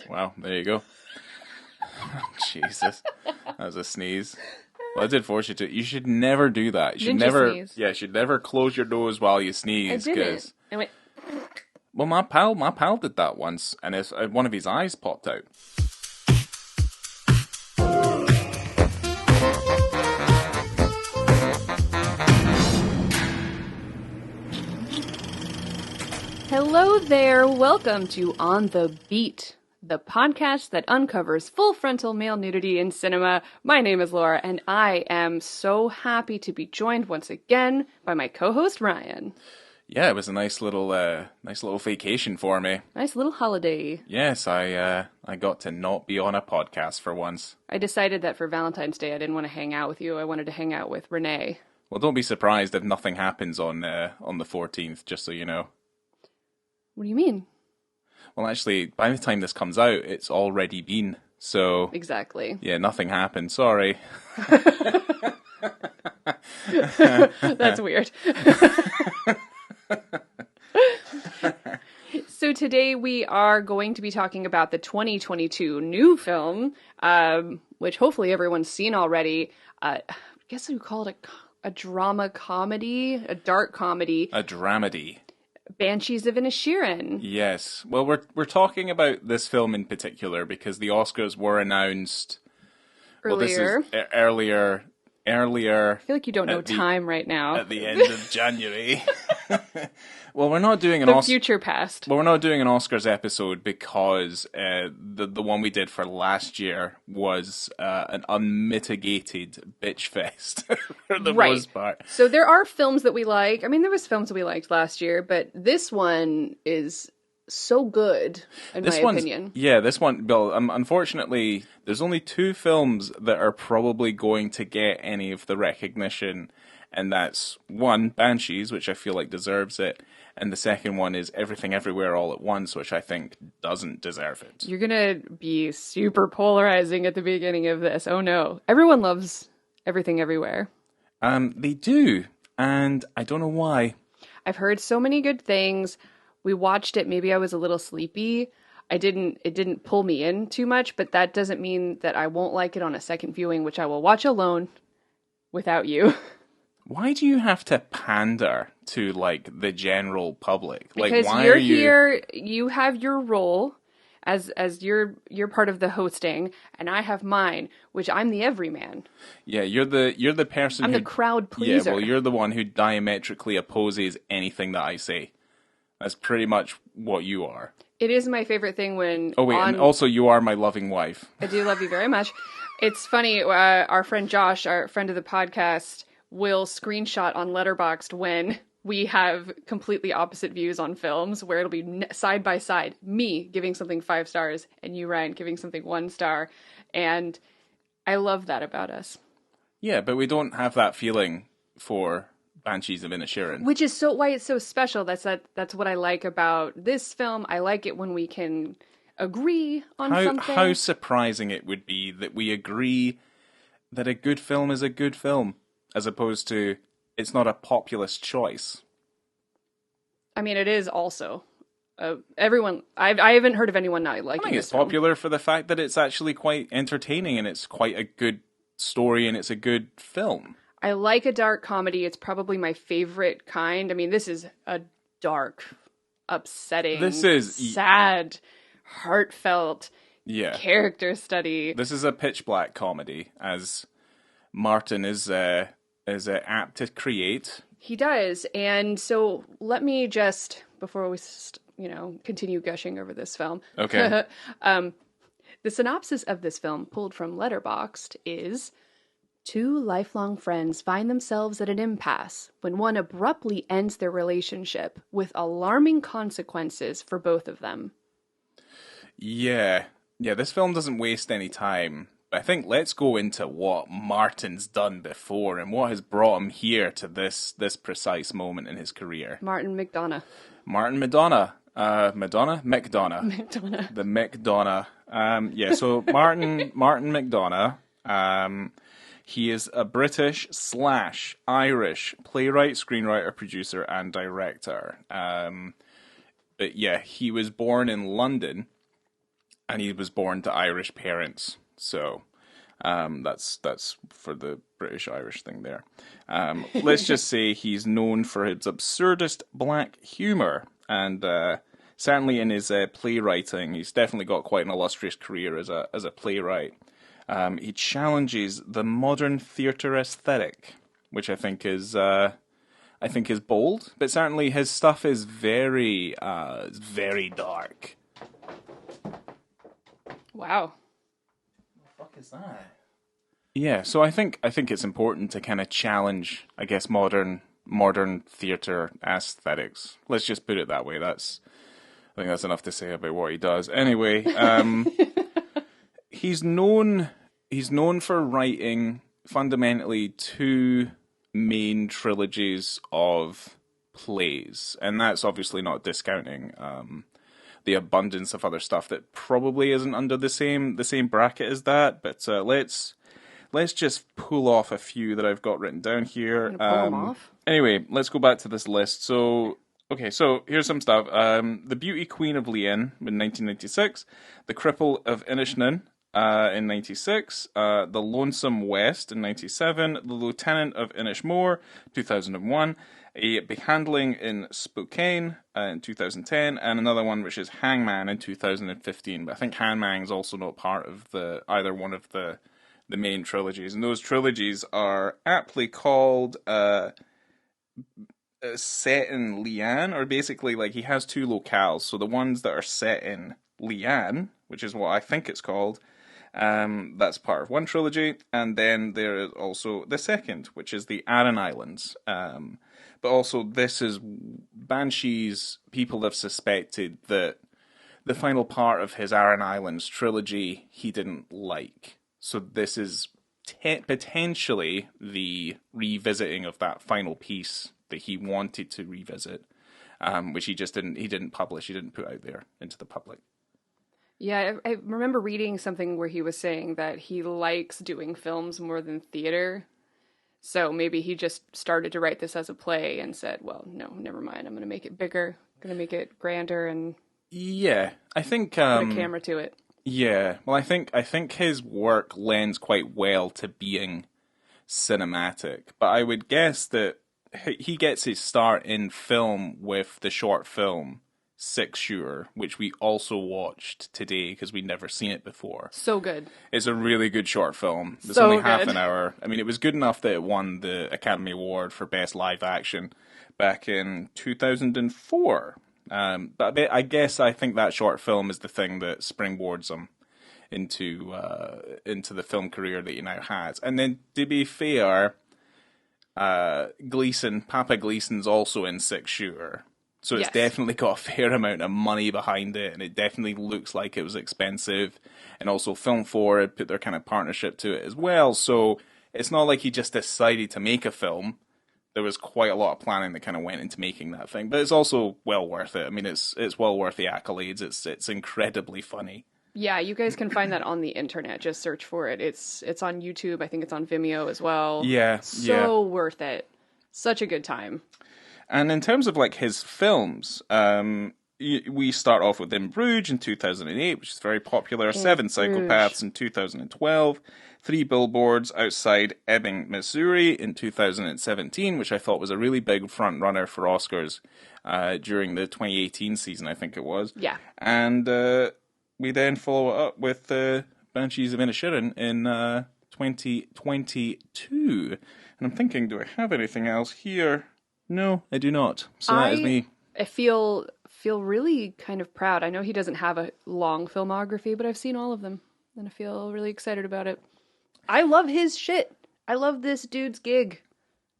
Wow, there you go. Jesus, that was a sneeze. Well, I did force you to. You should never do that. You should Ninja never. sneeze. Yeah, you should never close your nose while you I sneeze. didn't. I went. Well, my pal did that once, and one of his eyes popped out. Hello there. Welcome to On the Beat, the podcast that uncovers full frontal male nudity in cinema. My name is Laura, and I am so happy to be joined once again by my co-host Ryan. Yeah, it was a nice little vacation for me. Nice little holiday. Yes, I got to not be on a podcast for once. I decided that for Valentine's Day I didn't want to hang out with you. I wanted to hang out with Renee. Well, don't be surprised if nothing happens on the 14th, just so you know. What do you mean? Well, actually, by the time this comes out, it's already been. So Exactly. Yeah, nothing happened. Sorry. That's weird. So today we are going to be talking about the 2022 new film, which hopefully everyone's seen already. I guess we call it a drama comedy, a dark comedy. A dramedy. Banshees of Inisherin. Yes. Well, we're talking about this film in particular because the Oscars were announced Earlier. Well, this is earlier. I feel like you don't know time right now. At the end of January. Well, we're not doing the future past. Well, we're not doing an Oscars episode because the one we did for last year was an unmitigated bitch fest for the most part. So there are films that we like. I mean, there was films that we liked last year, but this one is so good, in my opinion. Yeah, this one, Bill, unfortunately, there's only two films that are probably going to get any of the recognition, and that's one, Banshees, which I feel like deserves it, and the second one is Everything Everywhere All at Once, which I think doesn't deserve it. You're gonna be super polarizing at the beginning of this. Oh no. Everyone loves Everything Everywhere. They do, and I don't know why. I've heard so many good things. We watched it, maybe I was a little sleepy. It didn't pull me in too much, but that doesn't mean that I won't like it on a second viewing, which I will watch alone without you. Why do you have to pander to, like, the general public? Because why you're are you here, you have your role as you're part of the hosting, and I have mine, which I'm the everyman. Yeah, you're the person I'm the crowd pleaser. Yeah, well, you're the one who diametrically opposes anything that I say. That's pretty much what you are. It is my favorite thing when... Oh, wait, and also you are my loving wife. I do love you very much. It's funny, our friend Josh, our friend of the podcast, will screenshot on Letterboxd when we have completely opposite views on films, where it'll be side by side. Me giving something 5 stars, and you, Ryan, giving something 1 star. And I love that about us. Yeah, but we don't have that feeling for Banshees of Inisherin. Which is why it's so special. That's what I like about this film. I like it when we can agree on something. How surprising it would be that we agree that a good film is a good film, as opposed to it's not a populist choice. I mean, it is also. Everyone, I haven't heard of anyone not liking it. I think it's popular for the fact that it's actually quite entertaining and it's quite a good story and it's a good film. I like a dark comedy. It's probably my favorite kind. I mean, this is a dark, upsetting, sad, heartfelt character study. This is a pitch black comedy, as Martin is apt to create. He does. And so let me just, before we continue gushing over this film. Okay. The synopsis of this film, pulled from Letterboxd, is... 2 lifelong friends find themselves at an impasse when one abruptly ends their relationship, with alarming consequences for both of them. Yeah, this film doesn't waste any time. I think let's go into what Martin's done before and what has brought him here to this precise moment in his career. Martin McDonagh. McDonagh. McDonagh. The McDonagh. So Martin McDonagh. He is a British/Irish playwright, screenwriter, producer, and director. But yeah, he was born in London, and he was born to Irish parents. So that's for the British-Irish thing there. Let's just say he's known for his absurdist black humour, and certainly in his playwriting, he's definitely got quite an illustrious career as a playwright. He challenges the modern theatre aesthetic, which I think is bold, but certainly his stuff is very dark. Wow. What the fuck is that? Yeah, so I think it's important to kind of challenge, I guess, modern theatre aesthetics. Let's just put it that way. I think that's enough to say about what he does. Anyway, he's known for writing fundamentally two main trilogies of plays, and that's obviously not discounting the abundance of other stuff that probably isn't under the same bracket as that. But let's just pull off a few that I've got written down here. I'm gonna pull them off. Anyway, let's go back to this list. So here's some stuff. The Beauty Queen of Leon in 1996, The Cripple of Inisherin in 96, The Lonesome West in 97, The Lieutenant of Inishmore, 2001, A Behandling in Spokane in 2010, and another one which is Hangman in 2015. But I think Hangman is also not part of either one of the main trilogies, and those trilogies are aptly called set in Leanne, or basically like he has two locales. So the ones that are set in Leanne, which is what I think it's called, that's part of one trilogy, and then there is also the second, which is the Aran Islands. But also this is Banshees. People have suspected that the final part of his Aran Islands trilogy he didn't like. So this is potentially the revisiting of that final piece that he wanted to revisit, which he didn't publish, he didn't put out there into the public. Yeah, I remember reading something where he was saying that he likes doing films more than theater. So maybe he just started to write this as a play and said, well, no, never mind, I'm going to make it bigger, I'm going to make it grander, and I think put a camera to it. Yeah, well, I think his work lends quite well to being cinematic, but I would guess that he gets his start in film with the short film Six Shooter, which we also watched today because we'd never seen it before. So good. It's a really good short film. It's so only good. half an hour. I mean, it was good enough that it won the Academy Award for Best Live Action back in 2004. But I think that short film is the thing that springboards him into the film career that he now has. And then, to be fair, Papa Gleason's also in Six Shooter. So it's definitely got a fair amount of money behind it, and it definitely looks like it was expensive. And also Film 4 had put their kind of partnership to it as well. So it's not like he just decided to make a film. There was quite a lot of planning that kind of went into making that thing. But it's also well worth it. I mean, it's well worth the accolades. It's incredibly funny. Yeah, you guys can find that on the internet. Just search for it. It's on YouTube. I think it's on Vimeo as well. Yeah. So worth it. Such a good time. And in terms of like his films, we start off with In Bruges in 2008, which is very popular. Seven Psychopaths in 2012. Three Billboards Outside Ebbing, Missouri in 2017, which I thought was a really big front runner for Oscars during the 2018 season, I think it was. Yeah. And we then follow it up with Banshees of Inisherin in 2022. And I'm thinking, do I have anything else here? No, I do not. So that is me. I feel really kind of proud. I know he doesn't have a long filmography, but I've seen all of them, and I feel really excited about it. I love his shit. I love this dude's gig.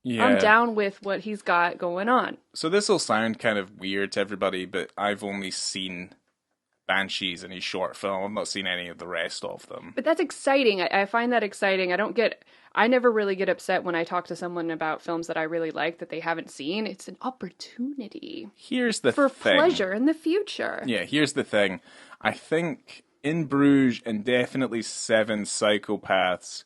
Yeah. I'm down with what he's got going on. So this will sound kind of weird to everybody, but I've only seen Banshees in his short film. I've not seen any of the rest of them. But that's exciting. I find that exciting. I never really get upset when I talk to someone about films that I really like that they haven't seen. It's an opportunity. Here's the thing. For pleasure in the future. Yeah, here's the thing. I think In Bruges and definitely Seven Psychopaths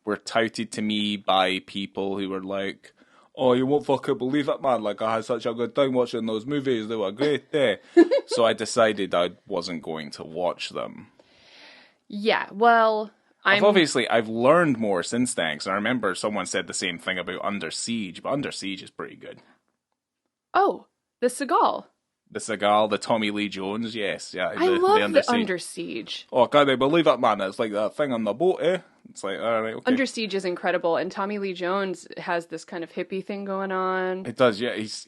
were touted to me by people who were like, oh, you won't fucking believe it, man. Like, I had such a good time watching those movies. They were great. So I decided I wasn't going to watch them. Yeah, well, I've learned more since then, because I remember someone said the same thing about Under Siege, but Under Siege is pretty good. Oh, the Seagal. The Seagal, the Tommy Lee Jones, yes, yeah. I love the Under Siege. Oh, can they believe it, man? It's like that thing on the boat, eh? It's like, all right, okay. Under Siege is incredible, and Tommy Lee Jones has this kind of hippie thing going on. It does, yeah. He's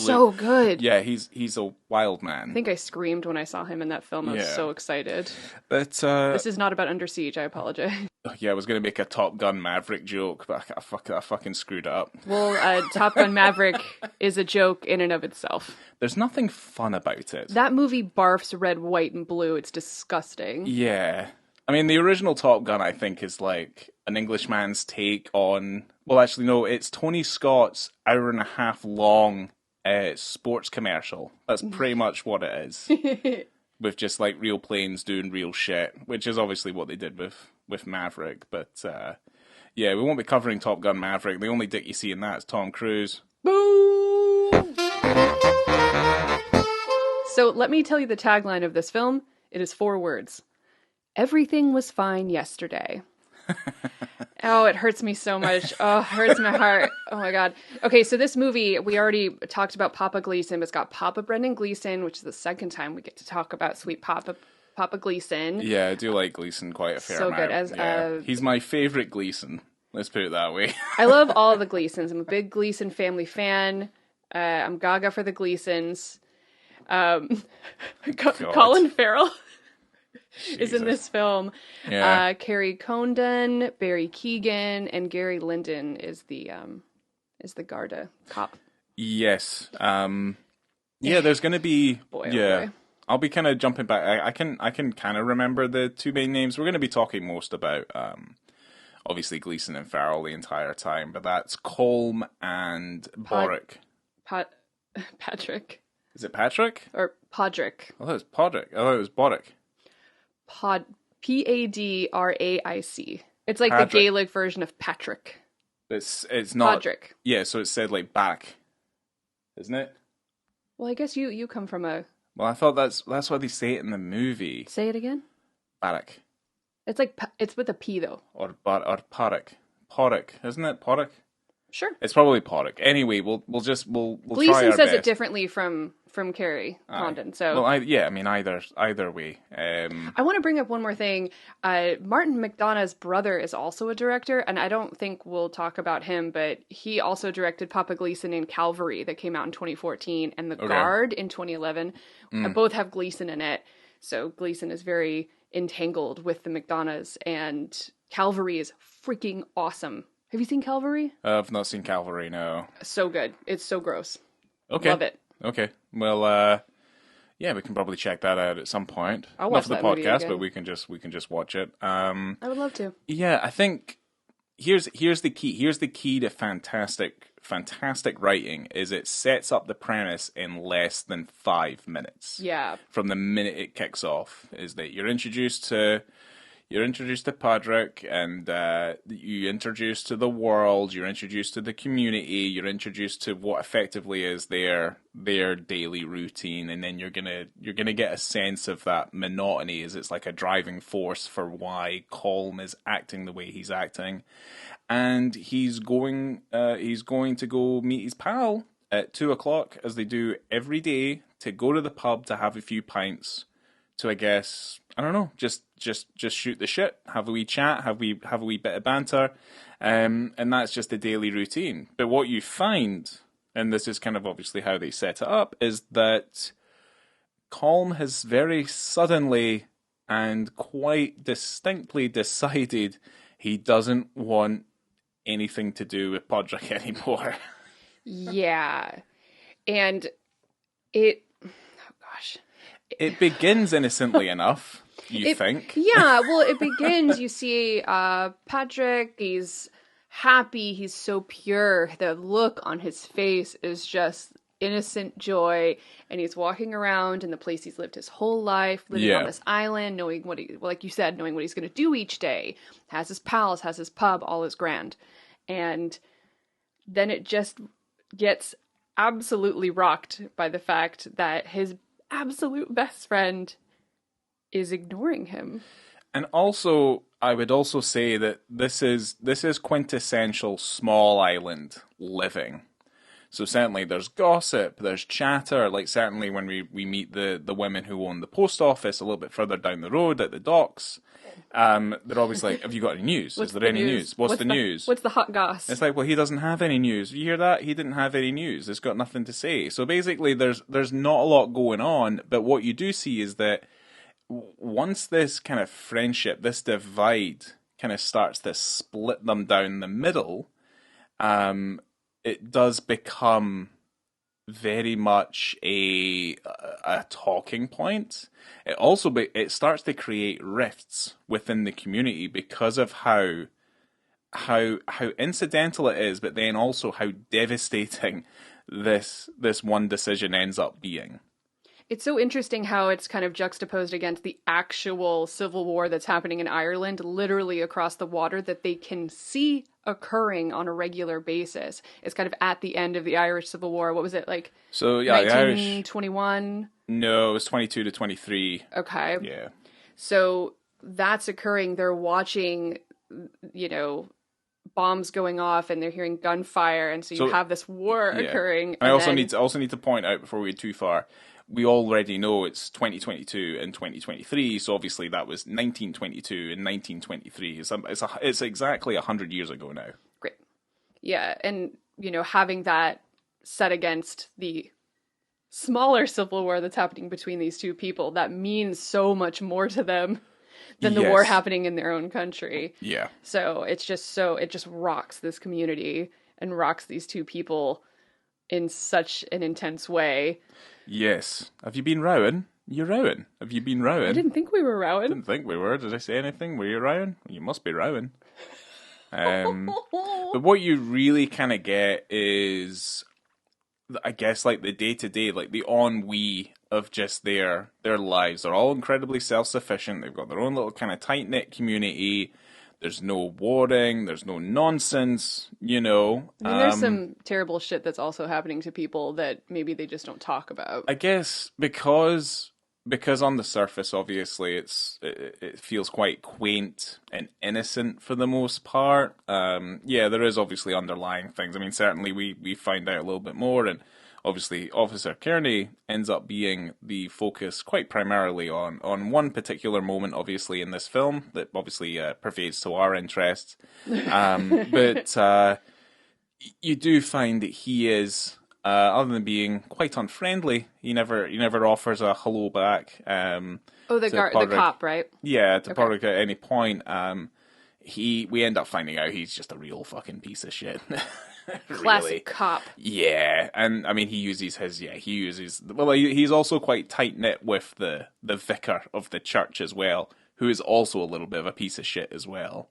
so good. Yeah, he's a wild man. I think I screamed when I saw him in that film. I was so excited. But this is not about Under Siege. I apologize. Yeah, I was going to make a Top Gun Maverick joke, but I fucking screwed it up. Well, Top Gun Maverick is a joke in and of itself. There's nothing fun about it. That movie barfs red, white, and blue. It's disgusting. Yeah. I mean, the original Top Gun, I think, is like an Englishman's take on... Well, actually, no, it's Tony Scott's hour-and-a-half long sports commercial. That's pretty much what it is. With just, like, real planes doing real shit, which is obviously what they did with Maverick. But, yeah, we won't be covering Top Gun Maverick. The only dick you see in that is Tom Cruise. Boo! So, let me tell you the tagline of this film. It is 4 words. Everything was fine yesterday. Oh, it hurts me so much. Oh, it hurts my heart. Oh my God. Okay, so this movie, we already talked about Papa Gleason, but it's got Papa Brendan Gleason, which is the second time we get to talk about sweet Papa Gleason. Yeah, I do like Gleason quite a fair amount. So good. He's my favorite Gleason. Let's put it that way. I love all of the Gleasons. I'm a big Gleason family fan. I'm gaga for the Gleasons. Colin Farrell is in this film. Yeah. Carrie Condon, Barry Keoghan, and Gary Linden is the Garda cop. Yes. Yeah, there's going to be... Boy, yeah. Boy. I'll be kind of jumping back. I can kind of remember the 2 main names. We're going to be talking most about, obviously, Gleason and Farrell the entire time, but that's Colm and Boric. Patrick. Is it Patrick? Or Podrick. I thought it was Podrick. I thought it was Boric. Padraic. It's like Patrick. the Gaelic version of Patrick. It's not... Podrick. Yeah, so it's said like back. Isn't it? Well, I guess you come from a... Well, I thought that's why they say it in the movie. Say it again? Barrack. It's like... It's with a P, though. Or Porrick. Porrick, isn't it? Porrick? Sure. It's probably Porrick. Anyway, we'll try our Gleason says best. it differently from Carrie Condon. So well, either way. I want to bring up one more thing. Martin McDonagh's brother is also a director, and I don't think we'll talk about him, but he also directed Papa Gleason in Calvary that came out in 2014, and The Guard in 2011. Both have Gleason in it, so Gleason is very entangled with the McDonaghs, and Calvary is freaking awesome. Have you seen Calvary? I've not seen Calvary, no. So good. It's so gross. Okay. Love it. Okay. Well, yeah, we can probably check that out at some point. I'll watch Not that for the movie podcast, again. but we can just watch it. I would love to. Yeah, I think here's the key. Here's the key to fantastic writing is it sets up the premise in less than 5 minutes. Yeah. From the minute it kicks off, is that you're introduced to Padraig, and you're introduced to the world, you're introduced to the community, you're introduced to what effectively is their daily routine, and then you're gonna get a sense of that monotony as it's like a driving force for why Colm is acting the way he's acting. And he's going to go meet his pal at 2:00, as they do every day, to go to the pub to have a few pints, to, I guess, I don't know, just shoot the shit, have a wee chat, have a wee bit of banter, and that's just the daily routine. But what you find, and this is kind of obviously how they set it up, is that Colm has very suddenly and quite distinctly decided he doesn't want anything to do with Podrick anymore. Yeah. And it... Oh, gosh. It begins innocently enough, you think. Yeah, well, it begins, you see Patrick, he's happy, he's so pure. The look on his face is just innocent joy, and he's walking around in the place he's lived his whole life, living on this island, knowing what like you said, knowing what he's going to do each day. Has his pals, has his pub, all is grand. And then it just gets absolutely rocked by the fact that his absolute best friend is ignoring him. And also, I would also say that this is quintessential small island living. So certainly there's gossip, there's chatter, like certainly when we meet the women who own the post office a little bit further down the road at the docks, they're always like, have you got any news? Is there any news? What's the news? What's the hot goss? It's like, well, he doesn't have any news. You hear that? He didn't have any news. It's got nothing to say. So basically there's not a lot going on, but what you do see is that once this kind of friendship, this divide kind of starts to split them down the middle, it does become very much a talking point. It also it starts to create rifts within the community because of how incidental it is, but then also how devastating this one decision ends up being. It's so interesting how it's kind of juxtaposed against the actual civil war that's happening in Ireland, literally across the water, that they can see occurring on a regular basis. It's kind of at the end of the Irish Civil War. What was it, like? So yeah, 1921? No, it was 22 to 23. Okay. Yeah. So that's occurring. They're watching, bombs going off, and they're hearing gunfire, and so you have this war occurring. And I also need to point out before we get too far, we already know it's 2022 and 2023, so obviously that was 1922 and 1923. It's exactly 100 years ago now. Great. Yeah, and, having that set against the smaller civil war that's happening between these two people, that means so much more to them than the war happening in their own country. Yeah. So it just rocks this community and rocks these two people in such an intense way. Yes. Have you been rowing? You're rowing. Have you been rowing? I didn't think we were rowing. Didn't think we were. Did I say anything? Were you rowing? You must be rowing. But what you really kind of get is, I guess, like the day-to-day, like the ennui of just their lives. They're all incredibly self-sufficient. They've got their own little kind of tight-knit community. There's no warring. There's no nonsense, I mean, there's some terrible shit that's also happening to people that maybe they just don't talk about. I guess because on the surface, obviously, it feels quite quaint and innocent for the most part. There is obviously underlying things. I mean, certainly we find out a little bit more, and obviously Officer Kearney ends up being the focus quite primarily on one particular moment, obviously, in this film that obviously pervades to our interests. But you do find that he is, other than being quite unfriendly, he never offers a hello back. The cop, right? Yeah, to Porrick at any point. We end up finding out he's just a real fucking piece of shit. Classic really. cop. Yeah, and I mean he's also quite tight knit with the vicar of the church as well, who is also a little bit of a piece of shit as well.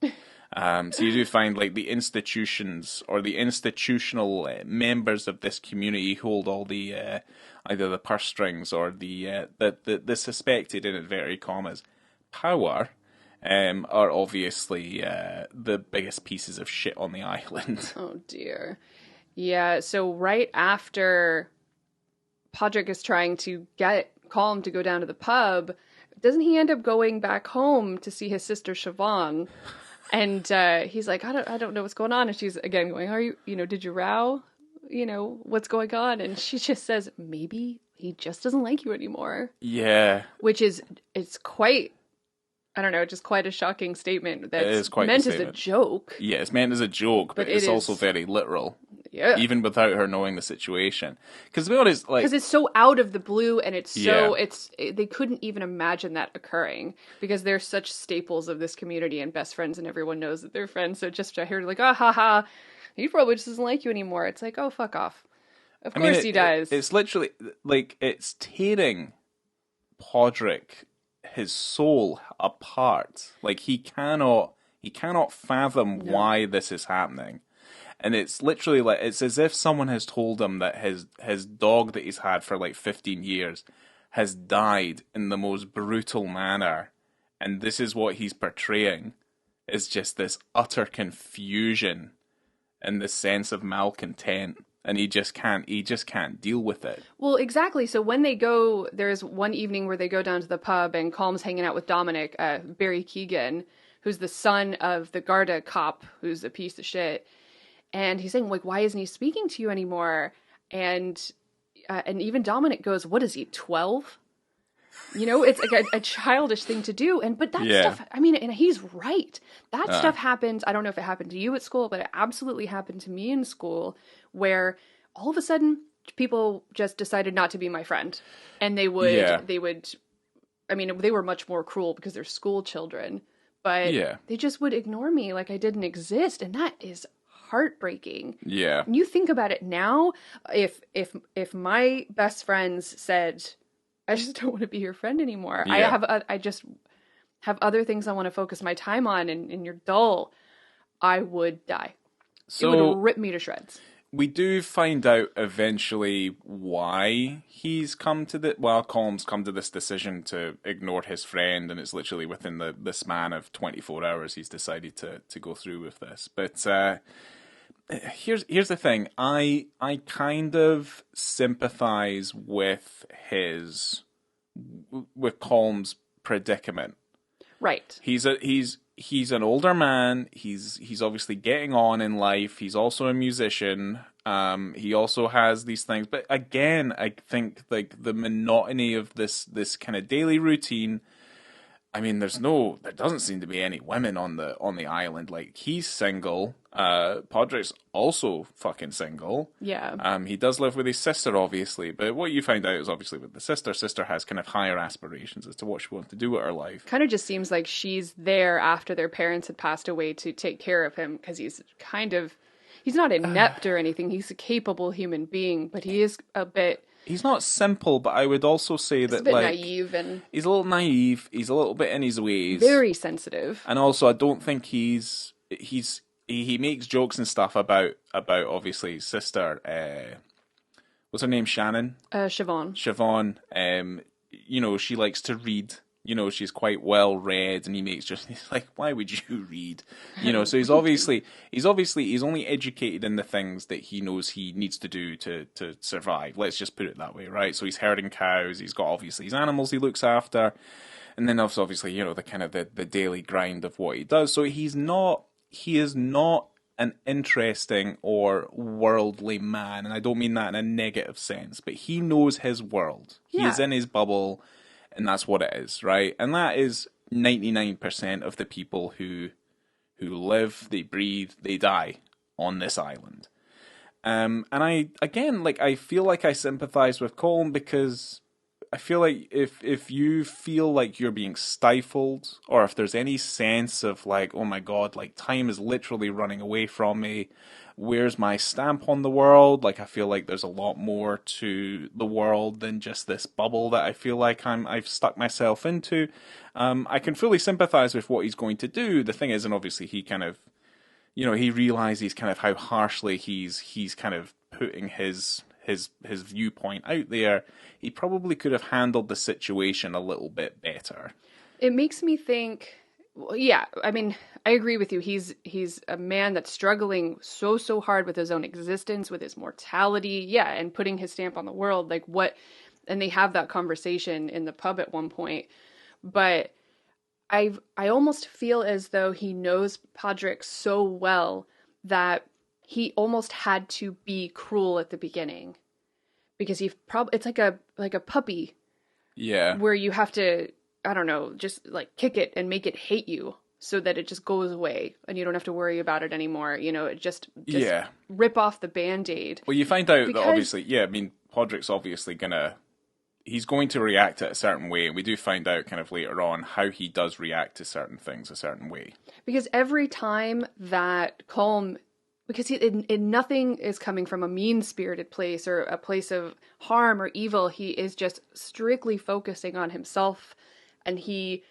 So you do find like the institutions or the institutional members of this community hold all the either the purse strings or the suspected, in inverted commas, power. Are obviously the biggest pieces of shit on the island. Oh dear. Yeah, so right after Podrick is trying to get Colm to go down to the pub, doesn't he end up going back home to see his sister Siobhan? And he's like, I don't know what's going on. And she's again going, are you, did you row? What's going on? And she just says, maybe he just doesn't like you anymore. Yeah. Which is, it's quite, I don't know, just quite a shocking statement that's meant as a joke. Yeah, it's meant as a joke, but it's also very literal. Yeah. Even without her knowing the situation. Because to be honest, because it's so out of the blue, and it's so, they couldn't even imagine that occurring, because they're such staples of this community and best friends, and everyone knows that they're friends. So just to hear like, ha, he probably just doesn't like you anymore. It's like, oh, fuck off. Of course he does. It's literally, like, it's tearing Podrick, his soul, apart. Like, he cannot fathom why this is happening. And it's literally like, it's as if someone has told him that his dog that he's had for like 15 years has died in the most brutal manner. And this is what he's portraying, is just this utter confusion and this sense of malcontent. and he just can't deal with it. Well, exactly. So when they go, there's one evening where they go down to the pub and Colm's hanging out with Dominic, Barry Keoghan, who's the son of the Garda cop, who's a piece of shit. And he's saying, like, why isn't he speaking to you anymore? And even Dominic goes, what is he, 12? You know, it's like a childish thing to do. But that stuff, I mean, and he's right. That stuff happens. I don't know if it happened to you at school, but it absolutely happened to me in school, where all of a sudden people just decided not to be my friend. And they would, I mean, they were much more cruel because they're school children, but they just would ignore me like I didn't exist. And that is heartbreaking. Yeah. And you think about it now, if my best friends said, I just don't want to be your friend anymore. Yeah. I just have other things I want to focus my time on, and you're dull, I would die. So, it would rip me to shreds. We do find out eventually why he's come to Colm's come to this decision to ignore his friend, and it's literally within the span of 24 hours he's decided to go through with this. But here's the thing. I kind of sympathize with Colm's predicament. Right. He's an older man. He's obviously getting on in life. He's also a musician. He also has these things. But again, I think like the monotony of this kind of daily routine. I mean, there doesn't seem to be any women on the island. Like, he's single. Podrick's also fucking single. Yeah. He does live with his sister, obviously, but what you find out is obviously with the sister has kind of higher aspirations as to what she wants to do with her life. Kind of just seems like she's there after their parents had passed away to take care of him, because he's not inept or anything. He's a capable human being, but he is a bit... He's not simple, but I would also say that, like, naive, and he's a little naive. He's a little bit in his ways. Very sensitive. And also, I don't think he makes jokes and stuff about obviously his sister. What's her name? Shannon. Siobhan. Siobhan. You know, she likes to read. You know, she's quite well read, and he's like, why would you read? You know, so he's only educated in the things that he knows he needs to do to survive. Let's just put it that way, right? So he's herding cows, he's got obviously his animals he looks after, and then obviously, you know, the kind of the daily grind of what he does. So he is not an interesting or worldly man, and I don't mean that in a negative sense, but he knows his world. He is in his bubble. And that's what it is, right? And that is 99% of the people who live, they breathe, they die on this island. And I feel like I sympathize with Colm, because I feel like if you feel like you're being stifled, or if there's any sense of like, oh my God, like time is literally running away from me, where's my stamp on the world? Like, I feel like there's a lot more to the world than just this bubble that I feel like I've stuck myself into. I can fully sympathize with what he's going to do. The thing is, and obviously he kind of, you know, he realizes kind of how harshly he's kind of putting his viewpoint out there. He probably could have handled the situation a little bit better. It makes me think, yeah, I mean, I agree with you. He's a man that's struggling so hard with his own existence, with his mortality, yeah, and putting his stamp on the world. Like, what? And they have that conversation in the pub at one point. But I almost feel as though he knows Podrick so well that he almost had to be cruel at the beginning, because it's like a puppy, yeah, where you have to, I don't know, just like kick it and make it hate you so that it just goes away and you don't have to worry about it anymore. You know, it just rip off the Band-Aid. Well, you find out that obviously, I mean, Podrick's obviously he's going to react in a certain way. And we do find out kind of later on how he does react to certain things a certain way. Because every time that Colm, because nothing is coming from a mean-spirited place or a place of harm or evil. He is just strictly focusing on himself, and he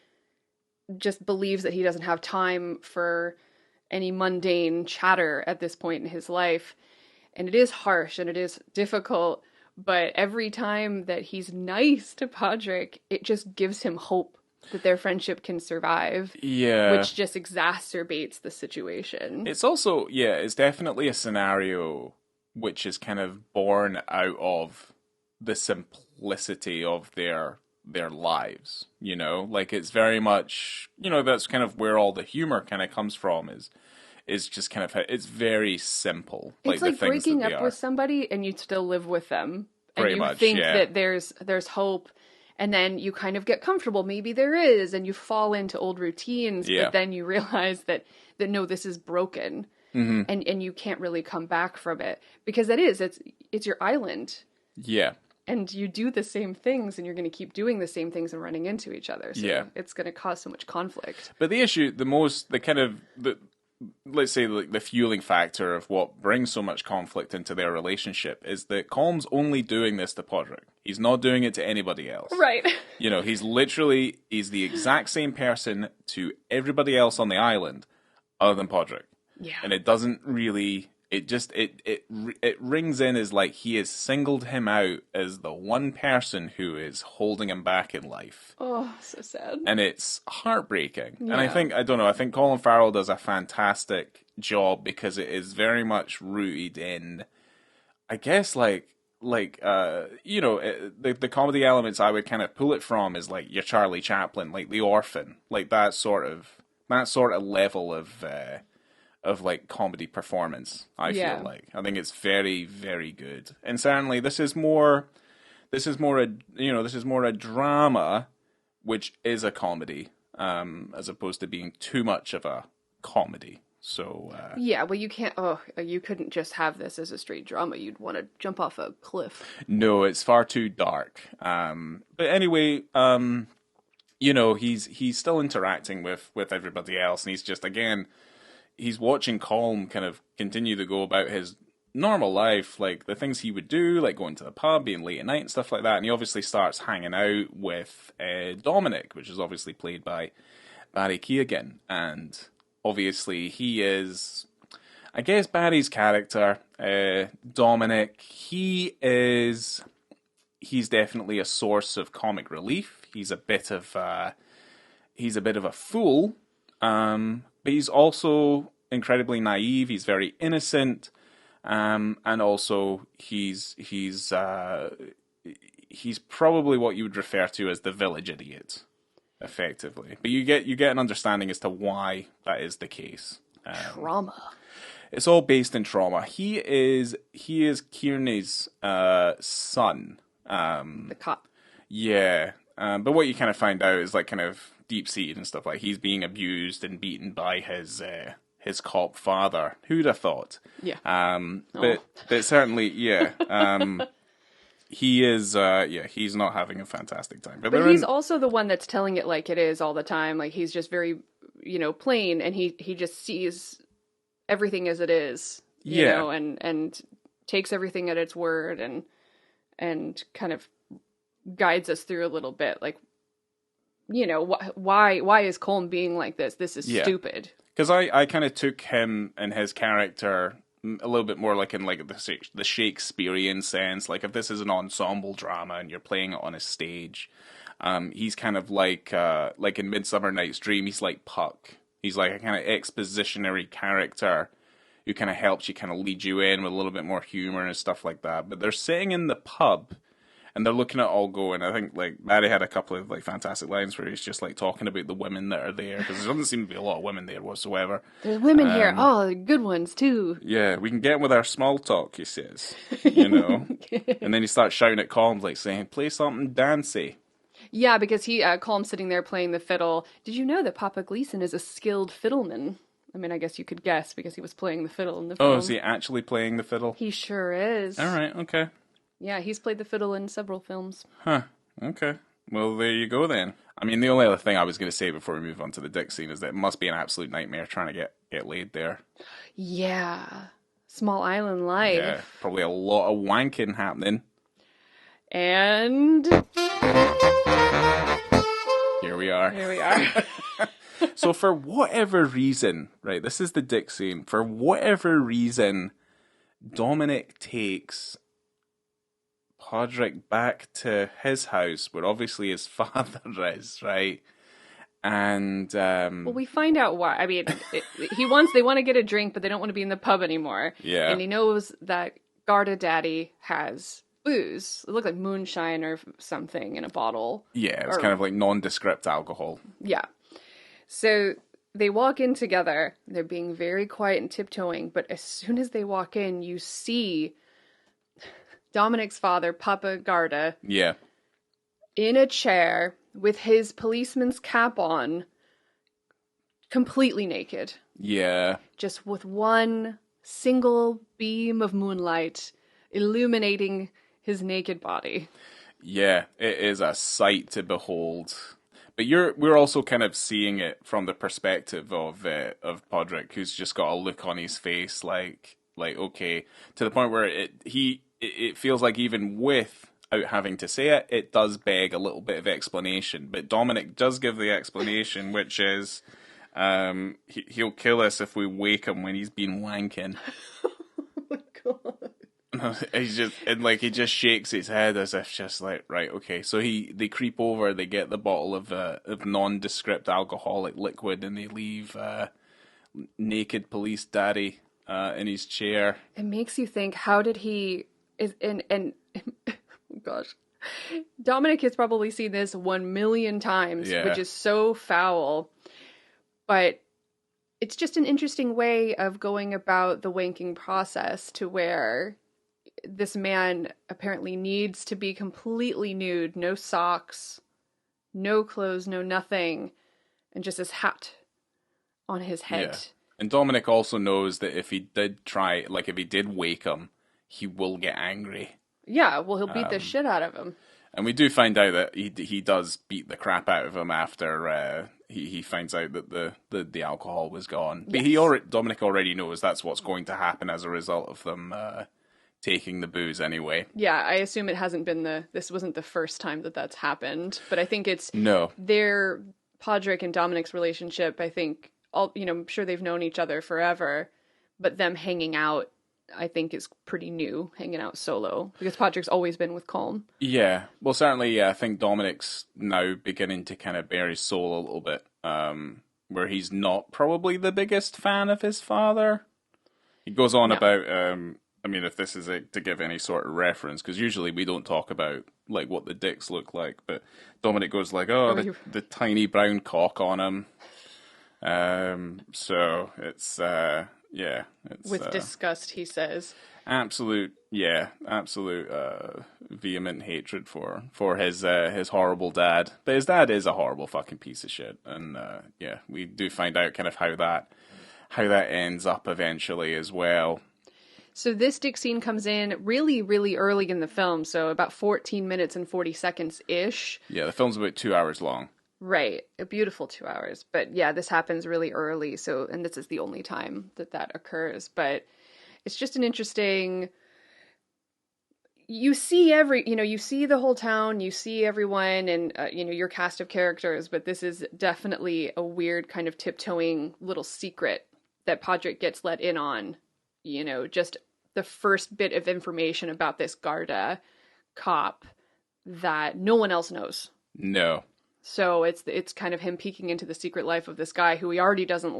just believes that he doesn't have time for any mundane chatter at this point in his life. And it is harsh and it is difficult, but every time that he's nice to Podrick, it just gives him hope that their friendship can survive. Yeah. Which just exacerbates the situation. It's also, it's definitely a scenario which is kind of born out of the simplicity of their lives, you know? Like, it's very much, you know, that's kind of where all the humor kind of comes from, is just kind of, it's very simple. It's the like things breaking that they up are. with somebody and you still live with them. And Pretty you much, think yeah. that there's hope, and then you kind of get comfortable. Maybe there is, and you fall into old routines, Yeah. but then you realize that no, this is broken. And you can't really come back from it, because it's your island. Yeah. And you do the same things, and you're going to keep doing the same things and running into each other. So Yeah. it's going to cause so much conflict. But the issue, let's say like the fueling factor of what brings so much conflict into their relationship is that Colm's only doing this to Podrick. He's not doing it to anybody else. Right. You know, he's the exact same person to everybody else on the island other than Podrick. Yeah. And it doesn't really, it rings in as like he has singled him out as the one person who is holding him back in life. Oh, so sad. And it's heartbreaking. Yeah. And I think Colin Farrell does a fantastic job because it is very much rooted in, I guess, the comedy elements I would kind of pull it from is like your Charlie Chaplin, like The Orphan, like that sort of level of like comedy performance. I feel like I think it's very, very good, and certainly this is more a drama, which is a comedy, as opposed to being too much of a comedy. So yeah, well, you couldn't just have this as a straight drama. You'd want to jump off a cliff. No, it's far too dark. But anyway, he's still interacting with everybody else, and he's just, again, he's watching Colm kind of continue to go about his normal life, like the things he would do, like going to the pub, being late at night and stuff like that. And he obviously starts hanging out with Dominic, which is obviously played by Barry Keoghan. And obviously he is, I guess, Barry's character, Dominic, he's definitely a source of comic relief. He's a bit of a fool, but he's also incredibly naive. He's very innocent, and also he's probably what you would refer to as the village idiot, effectively. But you get an understanding as to why that is the case. Trauma. It's all based in trauma. He is Kearney's son. The cop. Yeah. But what you kind of find out is like kind of deep-seated and stuff, like he's being abused and beaten by his cop father. Who'd have thought? Yeah. But certainly, yeah. He is, he's not having a fantastic time. But he's also the one that's telling it like it is all the time. Like, he's just very, plain, and he just sees everything as it is, you know, and takes everything at its word and kind of guides us through a little bit. Like, why is Colm being like this? This is stupid. Because I kind of took him and his character a little bit more like in like the Shakespearean sense. Like, if this is an ensemble drama and you're playing it on a stage, he's kind of like in Midsummer Night's Dream, he's like Puck. He's like a kind of expositionary character who kind of helps you kind of lead you in with a little bit more humor and stuff like that. But they're sitting in the pub and they're looking at all going. I think like Barry had a couple of like fantastic lines where he's just like talking about the women that are there, because there doesn't seem to be a lot of women there whatsoever. There's women here. Oh, good ones too. Yeah, we can get with our small talk, he says. And then he starts shouting at Colm, like saying, "Play something dancey." Yeah, because Colm's sitting there playing the fiddle. Did you know that Papa Gleason is a skilled fiddleman? I mean, I guess you could guess because he was playing the fiddle in the film. Oh, is he actually playing the fiddle? He sure is. All right, okay. Yeah, he's played the fiddle in several films. Huh, okay. Well, there you go then. I mean, the only other thing I was going to say before we move on to the dick scene is that it must be an absolute nightmare trying to get laid there. Yeah. Small island life. Yeah, probably a lot of wanking happening. And here we are. Here we are. So for whatever reason, right, this is the dick scene. For whatever reason, Dominic takes Podrick back to his house, where obviously his father is, right? And well, we find out why. I mean, they want to get a drink, but they don't want to be in the pub anymore. Yeah. And he knows that Garda Daddy has booze. It looked like moonshine or something in a bottle. Yeah, it's kind of like nondescript alcohol. Yeah. So they walk in together. They're being very quiet and tiptoeing. But as soon as they walk in, you see Dominic's father, Papa Garda, Yeah. in a chair with his policeman's cap on, completely naked. Yeah. Just with one single beam of moonlight illuminating his naked body. Yeah, it is a sight to behold. But we're also kind of seeing it from the perspective of Podrick, who's just got a look on his face like okay, to the point where it feels like even without having to say it, it does beg a little bit of explanation. But Dominic does give the explanation, which is he'll kill us if we wake him when he's been wanking. Oh my god. He just shakes his head as if just like, right, okay. So they creep over, they get the bottle of nondescript alcoholic liquid, and they leave naked police daddy in his chair. It makes you think, how did he and gosh. Dominic has probably seen this 1,000,000 times, which is so foul. But it's just an interesting way of going about the wanking process, to where this man apparently needs to be completely nude, no socks, no clothes, no nothing, and just his hat on his head. Yeah. And Dominic also knows that if he did wake him, he will get angry. Yeah, well, he'll beat the shit out of him. And we do find out that he does beat the crap out of him after he finds out that the alcohol was gone. But Dominic already knows that's what's going to happen as a result of them taking the booze anyway. Yeah, I assume this wasn't the first time that's happened, but I think it's their Podrick and Dominic's relationship. I think I'm sure they've known each other forever, but them hanging out, I think, is pretty new, hanging out solo, because Podrick's always been with Colm. Yeah. Well, certainly, I think Dominic's now beginning to kind of bare his soul a little bit, where he's not probably the biggest fan of his father. He goes on about, if this is to give any sort of reference, because usually we don't talk about like what the dicks look like, but Dominic goes like, the tiny brown cock on him. So it's with disgust, he says. Absolute vehement hatred for his horrible dad. But his dad is a horrible fucking piece of shit, and we do find out kind of how that ends up eventually as well. So this dick scene comes in really, really early in the film, so about 14 minutes and 40 seconds-ish. Yeah, the film's about 2 hours long. Right, a beautiful 2 hours. But yeah, this happens really early, and this is the only time that occurs. But it's just an interesting... You see you see the whole town, you see everyone, and your cast of characters, but this is definitely a weird kind of tiptoeing little secret that Podrick gets let in on. Just the first bit of information about this Garda cop that no one else knows. No. So it's kind of him peeking into the secret life of this guy who he already doesn't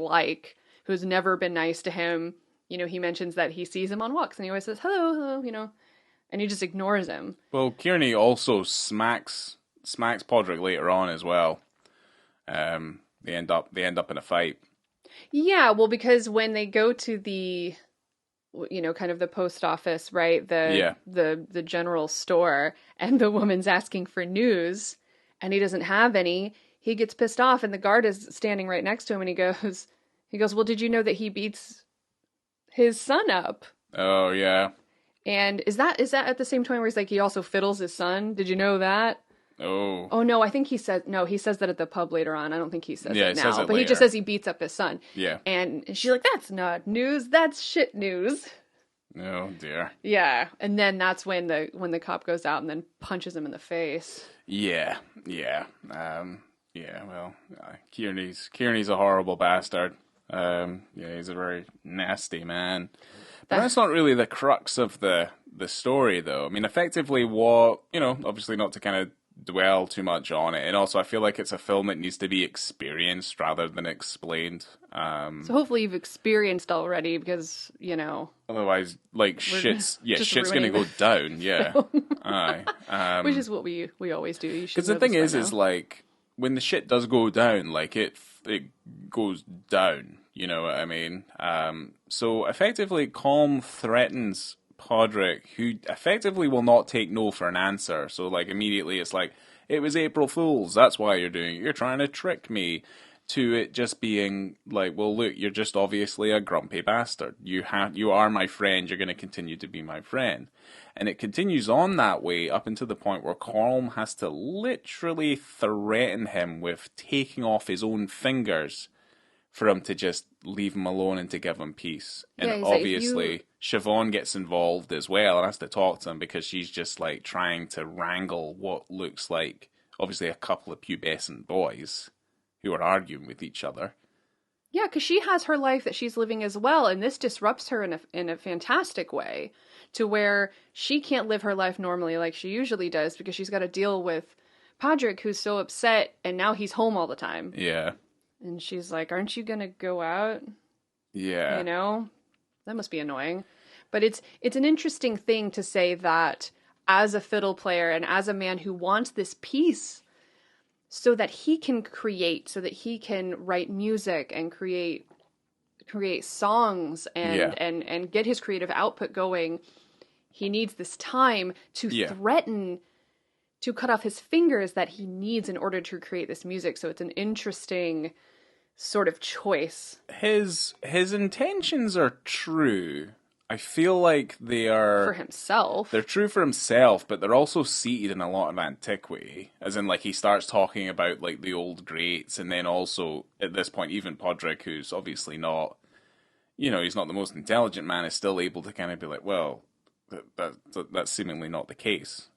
who's never been nice to him. He mentions that he sees him on walks and he always says, hello, and he just ignores him. Well, Kearney also smacks Podrick later on as well. They end up in a fight. Yeah, well, because when they go to the, kind of the post office, right? The general store, and the woman's asking for news, and he doesn't have any, he gets pissed off, and the guard is standing right next to him, and he goes, well, did you know that he beats his son up? Oh, yeah. And is that at the same time where he's like, he also fiddles his son? Did you know that? Oh. Oh, no, I think he says that at the pub later on. I don't think he says it now. Says it but later. He just says he beats up his son. Yeah. And she's like, that's not news. That's shit news. Oh, dear. Yeah. And then that's when the cop goes out and then punches him in the face. Yeah. Well, Kearney's a horrible bastard. He's a very nasty man. But that's not really the crux of the story, though. I mean, effectively, obviously not to kind of dwell too much on it. And also, I feel like it's a film that needs to be experienced rather than explained. So hopefully you've experienced already, because, you know... Otherwise, like, shit's gonna ruining go the down, yeah. Aye. Which is what we always do. You should Because the know thing this by is, now. like, when the shit does go down, like, it goes down, you know what I mean? So, effectively, Calm threatens Podrick, who effectively will not take no for an answer. So, like, immediately it's like, it was April Fool's, that's why you're doing it, you're trying to trick me. To it just being like, well, look, you're just obviously a grumpy bastard. You are my friend, you're going to continue to be my friend. And it continues on that way up until the point where Calm has to literally threaten him with taking off his own fingers for him to just leave him alone and to give him peace. And Yeah, he's like, obviously, Siobhan gets involved as well and has to talk to him because she's just like trying to wrangle what looks like obviously a couple of pubescent boys who are arguing with each other. Yeah, because she has her life that she's living as well, and this disrupts her in a fantastic way, to where she can't live her life normally like she usually does because she's got to deal with Podrick, who's so upset, and now he's home all the time. Yeah. And she's like, aren't you going to go out? Yeah. You know? That must be annoying. But it's an interesting thing to say that as a fiddle player and as a man who wants this peace so that he can create, so that he can write music and create songs and get his creative output going, he needs this time to threaten to cut off his fingers that he needs in order to create this music. So it's an interesting sort of choice. His intentions are true. I feel like they are... For himself. They're true for himself, but they're also seated in a lot of antiquity. As in, like, he starts talking about, like, the old greats, and then also, at this point, even Podrick, who's obviously not... You know, he's not the most intelligent man, is still able to kind of be like, well, that's seemingly not the case.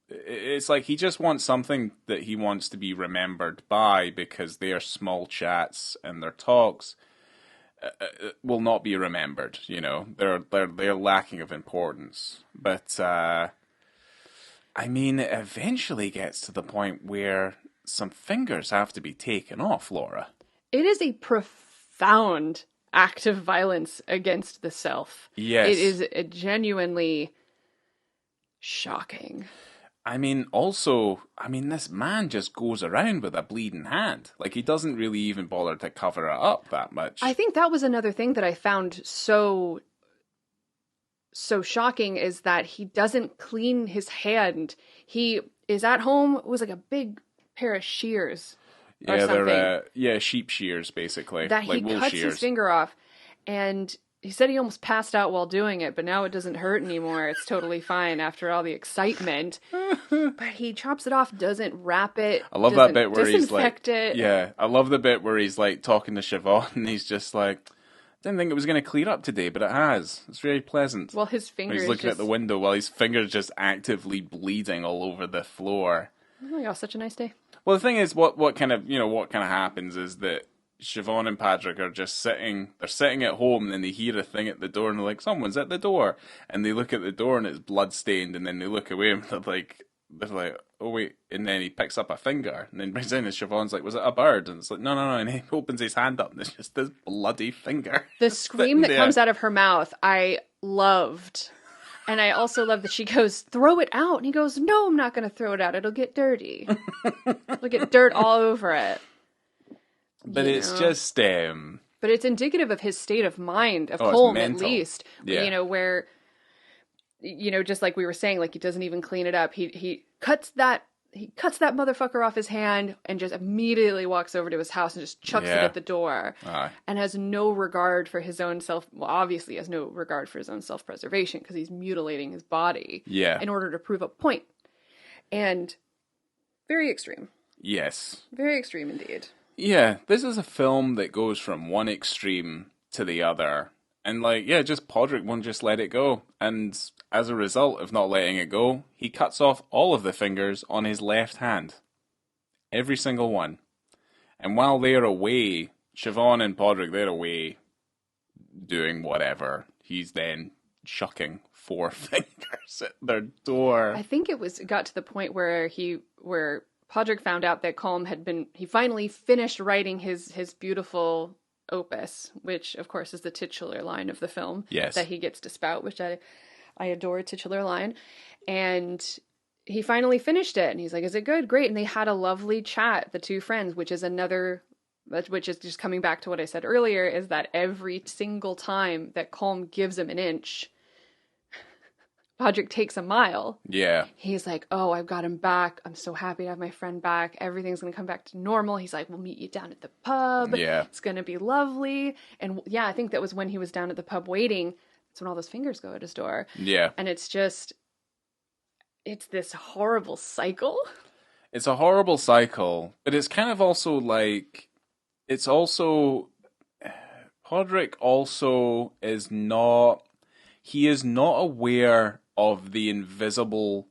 It's like he just wants something that he wants to be remembered by, because their small chats and their talks will not be remembered. You know, they're lacking of importance. But I mean, it eventually gets to the point where some fingers have to be taken off, Laura. It is a profound act of violence against the self. Yes, it is genuinely shocking. I mean, also, this man just goes around with a bleeding hand. Like, he doesn't really even bother to cover it up that much. I think that was another thing that I found so shocking, is that he doesn't clean his hand. He is at home with like a big pair of shears. Yeah, they're sheep shears, basically. That like he wool cuts shears. his finger off, and he said he almost passed out while doing it, but now it doesn't hurt anymore. It's totally fine after all the excitement. But he chops it off, doesn't wrap it. I love that bit where he's like, it. Yeah, I love the bit where he's like talking to Siobhan, and he's just like, didn't think it was going to clear up today, but it has. It's very pleasant. Well, his finger. He's looking at the window while his finger's just actively bleeding all over the floor. Oh my gosh, such a nice day. Well, the thing is, what kind of happens is that Siobhan and Patrick are just sitting at home, and then they hear a thing at the door, and they're like, someone's at the door. And they look at the door, and it's blood-stained, and then they look away, and they're like, oh wait, and then he picks up a finger, and then brings in, and Siobhan's like, was it a bird? And it's like, no, and he opens his hand up, and it's just this bloody finger. The scream that comes out of her mouth, I loved. And I also love that she goes, throw it out. And he goes, no, I'm not going to throw it out. It'll get dirty. It'll get dirt all over it. But it's just... But it's indicative of his state of mind, of it's home at mental. least. Yeah. You know, where, you know, just like we were saying, like he doesn't even clean it up. He cuts that motherfucker off his hand and just immediately walks over to his house and just chucks it at the door. And has no regard for his own obviously has no regard for his own self-preservation, because he's mutilating his body in order to prove a point. And very extreme. Yes. Very extreme indeed. Yeah, this is a film that goes from one extreme to the other. And just Podrick won't just let it go. And as a result of not letting it go, he cuts off all of the fingers on his left hand. Every single one. And while they're away, Siobhan and Podrick, they're away doing whatever. He's then, chucking 4 fingers at their door. I think it got to the point where Podrick found out that Colm he finally finished writing his beautiful opus, which of course is the titular line of the film. Yes. That he gets to spout, which I adore, titular line. And he finally finished it, and he's like, "Is it good?" "Great." And they had a lovely chat, the two friends, which is just coming back to what I said earlier, is that every single time that Colm gives him an inch, Podrick takes a mile. Yeah. He's like, "Oh, I've got him back. I'm so happy to have my friend back. Everything's going to come back to normal." He's like, "We'll meet you down at the pub. Yeah. It's going to be lovely." And yeah, I think that was when he was down at the pub waiting. That's when all those fingers go at his door. Yeah. And it's this horrible cycle. It's a horrible cycle, but it's kind of also like, Podrick also is not aware of the invisible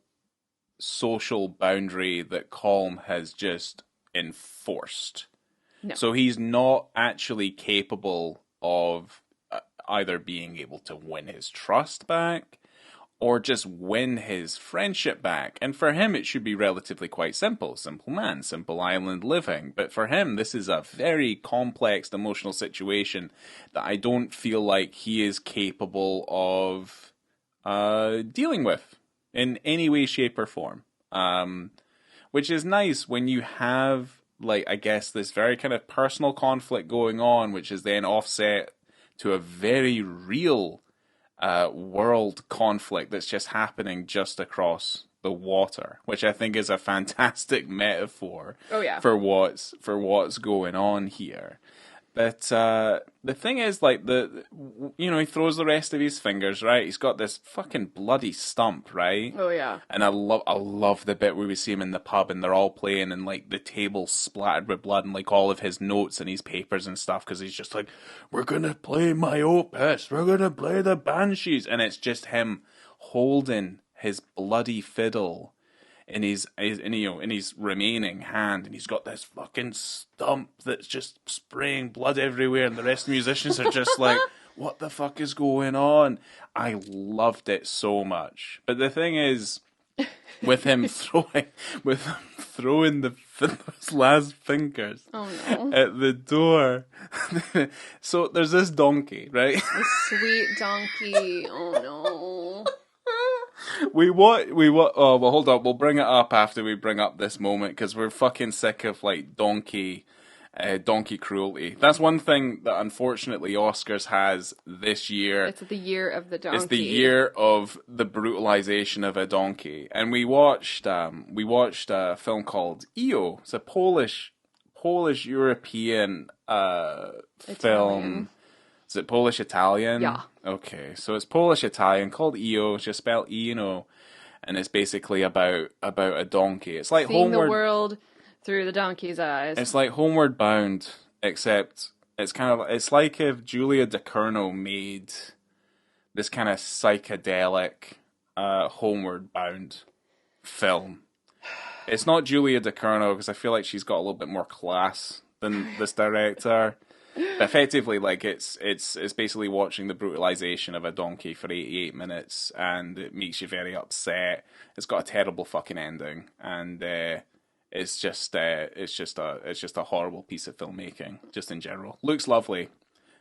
social boundary that Colm has just enforced. No. So he's not actually capable of either being able to win his trust back or just win his friendship back. And for him, it should be relatively quite simple. Simple man, simple island living. But for him, this is a very complex emotional situation that I don't feel like he is capable of dealing with in any way, shape, or form. Which is nice when you have, like, I guess, this very kind of personal conflict going on, which is then offset to a very real world conflict that's just happening just across the water, which I think is a fantastic metaphor for what's going on here. But the thing is, like, he throws the rest of his fingers, right? He's got this fucking bloody stump, right? Oh, yeah. And I love the bit where we see him in the pub and they're all playing and, like, the table's splattered with blood and, like, all of his notes and his papers and stuff, because he's just like, "We're gonna play my opus, we're gonna play the Banshees," and it's just him holding his bloody fiddle in his remaining hand, and he's got this fucking stump that's just spraying blood everywhere, and the rest of the musicians are just like, "What the fuck is going on?" I loved it so much. But the thing is, with him throwing those last fingers at the door. So there's this donkey, right? A sweet donkey. Oh no. Oh, well, hold up. We'll bring it up after we bring up this moment, because we're fucking sick of, like, donkey cruelty. That's one thing that, unfortunately, Oscars has this year. It's the year of the donkey. It's the year of the brutalization of a donkey. And we watched a film called EO. It's a Polish European film. Is it Polish-Italian? Yeah. Okay, so it's Polish-Italian called EO, it's just spelled E-O, and it's basically about a donkey. It's like seeing the world through the donkey's eyes. It's like Homeward Bound, except it's like if Julia Ducournau made this kind of psychedelic Homeward Bound film. It's not Julia Ducournau, because I feel like she's got a little bit more class than this director. But effectively, like, it's basically watching the brutalization of a donkey for 88 minutes, and it makes you very upset. It's got a terrible fucking ending, and it's just a horrible piece of filmmaking, just in general. Looks lovely,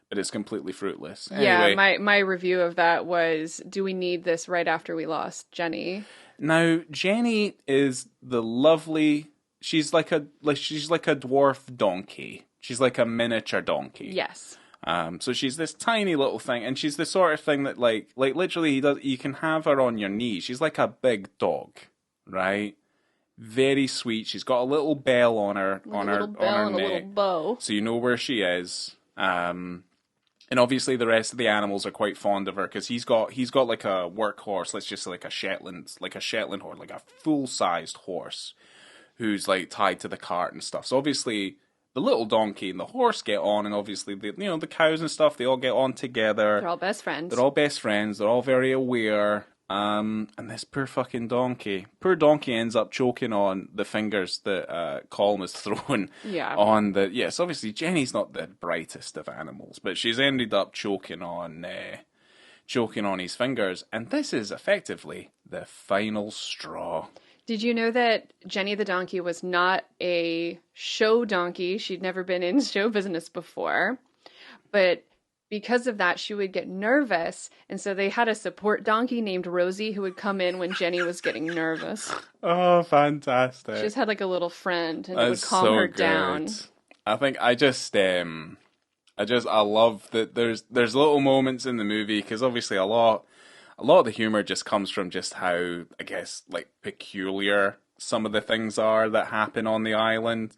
but it's completely fruitless. Anyway, yeah, my review of that was, do we need this right after we lost Jenny? Now, Jenny is the lovely. She's like a dwarf donkey. She's like a miniature donkey. Yes. So she's this tiny little thing, and she's the sort of thing that, like literally, you can have her on your knee. She's like a big dog, right? Very sweet. She's got a little bell on her and neck, a little bow, so you know where she is. And obviously, the rest of the animals are quite fond of her, because he's got like a workhorse. Let's just say like a Shetland horse, like a full-sized horse, who's like tied to the cart and stuff. So obviously, the little donkey and the horse get on, and obviously the cows and stuff, they all get on together. They're all best friends. They're all very aware. And this poor donkey ends up choking on the fingers that Colm is throwing on the. Yes, obviously Jenny's not the brightest of animals, but she's ended up choking on choking on his fingers, and this is effectively the final straw. Did you know that Jenny the donkey was not a show donkey? She'd never been in show business before. But because of that, she would get nervous. And so they had a support donkey named Rosie who would come in when Jenny was getting nervous. Oh, fantastic. She just had like a little friend and it would That's calm so her good. down. I think I love that there's little moments in the movie, because obviously a lot of the humor just comes from just how, I guess, like, peculiar some of the things are that happen on the island.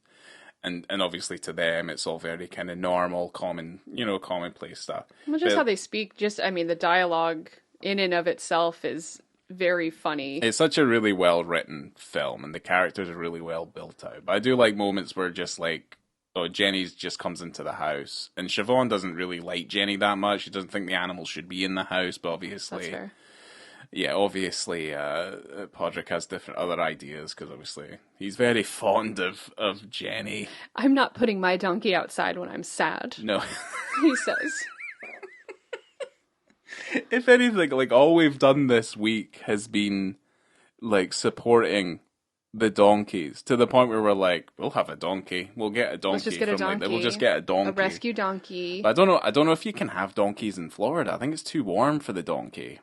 And obviously to them, it's all very kind of normal, commonplace stuff. Well, just how they speak, the dialogue in and of itself is very funny. It's such a really well-written film, and the characters are really well built out. But I do like moments where just like, Jenny just comes into the house, and Siobhan doesn't really like Jenny that much. She doesn't think the animals should be in the house, but obviously... That's fair. Yeah, obviously, Podrick has different other ideas, because obviously he's very fond of Jenny. I'm not putting my donkey outside when I'm sad. No. He says. If anything, like, all we've done this week has been, like, supporting the donkeys, to the point where we're like, we'll have a donkey. We'll get a donkey. Let's just get a donkey. We'll just get a donkey. A rescue donkey. But I don't know if you can have donkeys in Florida. I think it's too warm for the donkey.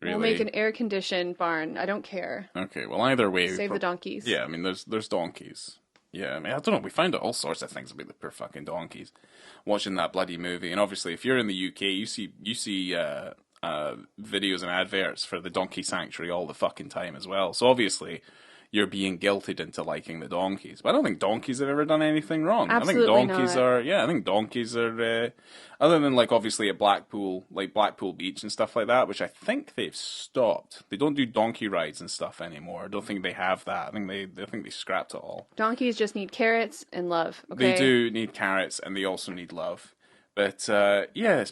Really. We'll make an air-conditioned barn. I don't care. Okay, well, either way... Save the donkeys. Yeah, I mean, there's donkeys. Yeah, I mean, I don't know, we found out all sorts of things about the poor fucking donkeys watching that bloody movie. And obviously, if you're in the UK, you see videos and adverts for the donkey sanctuary all the fucking time as well. So obviously, you're being guilted into liking the donkeys. But I don't think donkeys have ever done anything wrong. Absolutely I think donkeys not. I think donkeys are, other than, like, obviously at Blackpool Beach and stuff like that, which I think they've stopped. They don't do donkey rides and stuff anymore. I don't think they have that. I think they scrapped it all. Donkeys just need carrots and love, okay? They do need carrots, and they also need love. But, yeah,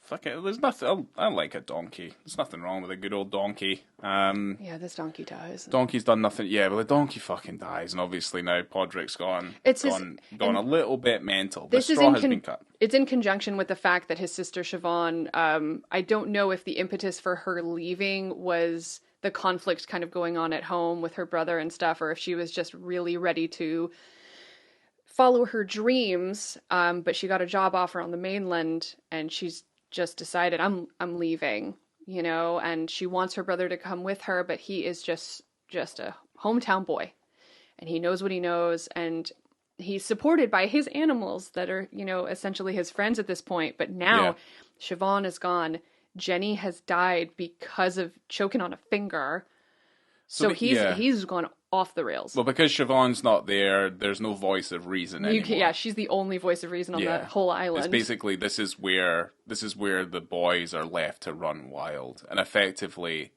fuck it. There's nothing. I like a donkey. There's nothing wrong with a good old donkey. Yeah, this donkey dies. Donkey's done nothing. Yeah, well, the donkey fucking dies, and obviously now Podrick's gone a little bit mental. The straw has been cut. It's in conjunction with the fact that his sister Siobhan. I don't know if the impetus for her leaving was the conflict kind of going on at home with her brother and stuff, or if she was just really ready to follow her dreams, but she got a job offer on the mainland, and she's just decided, I'm leaving, and she wants her brother to come with her, but he is just a hometown boy, and he knows what he knows, and he's supported by his animals that are, essentially his friends at this point, but now Siobhan is gone, Jenny has died because of choking on a finger, so he's gone off the rails. Well, because Siobhan's not there, there's no voice of reason anymore. She's the only voice of reason on that whole island. It's basically, this is where the boys are left to run wild. And effectively,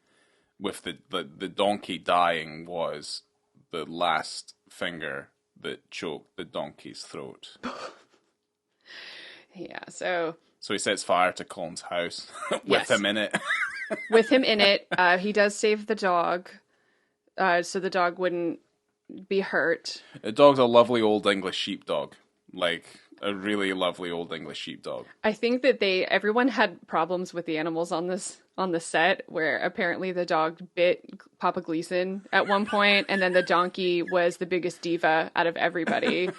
with the donkey dying was the last finger that choked the donkey's throat. Yeah, so he sets fire to Colin's house with him in it. With him in it, he does save the dog. So the dog wouldn't be hurt. The dog's a lovely old English sheepdog. Like, a really lovely old English sheepdog. I think that everyone had problems with the animals on the set, where apparently the dog bit Papa Gleason at one point, and then the donkey was the biggest diva out of everybody.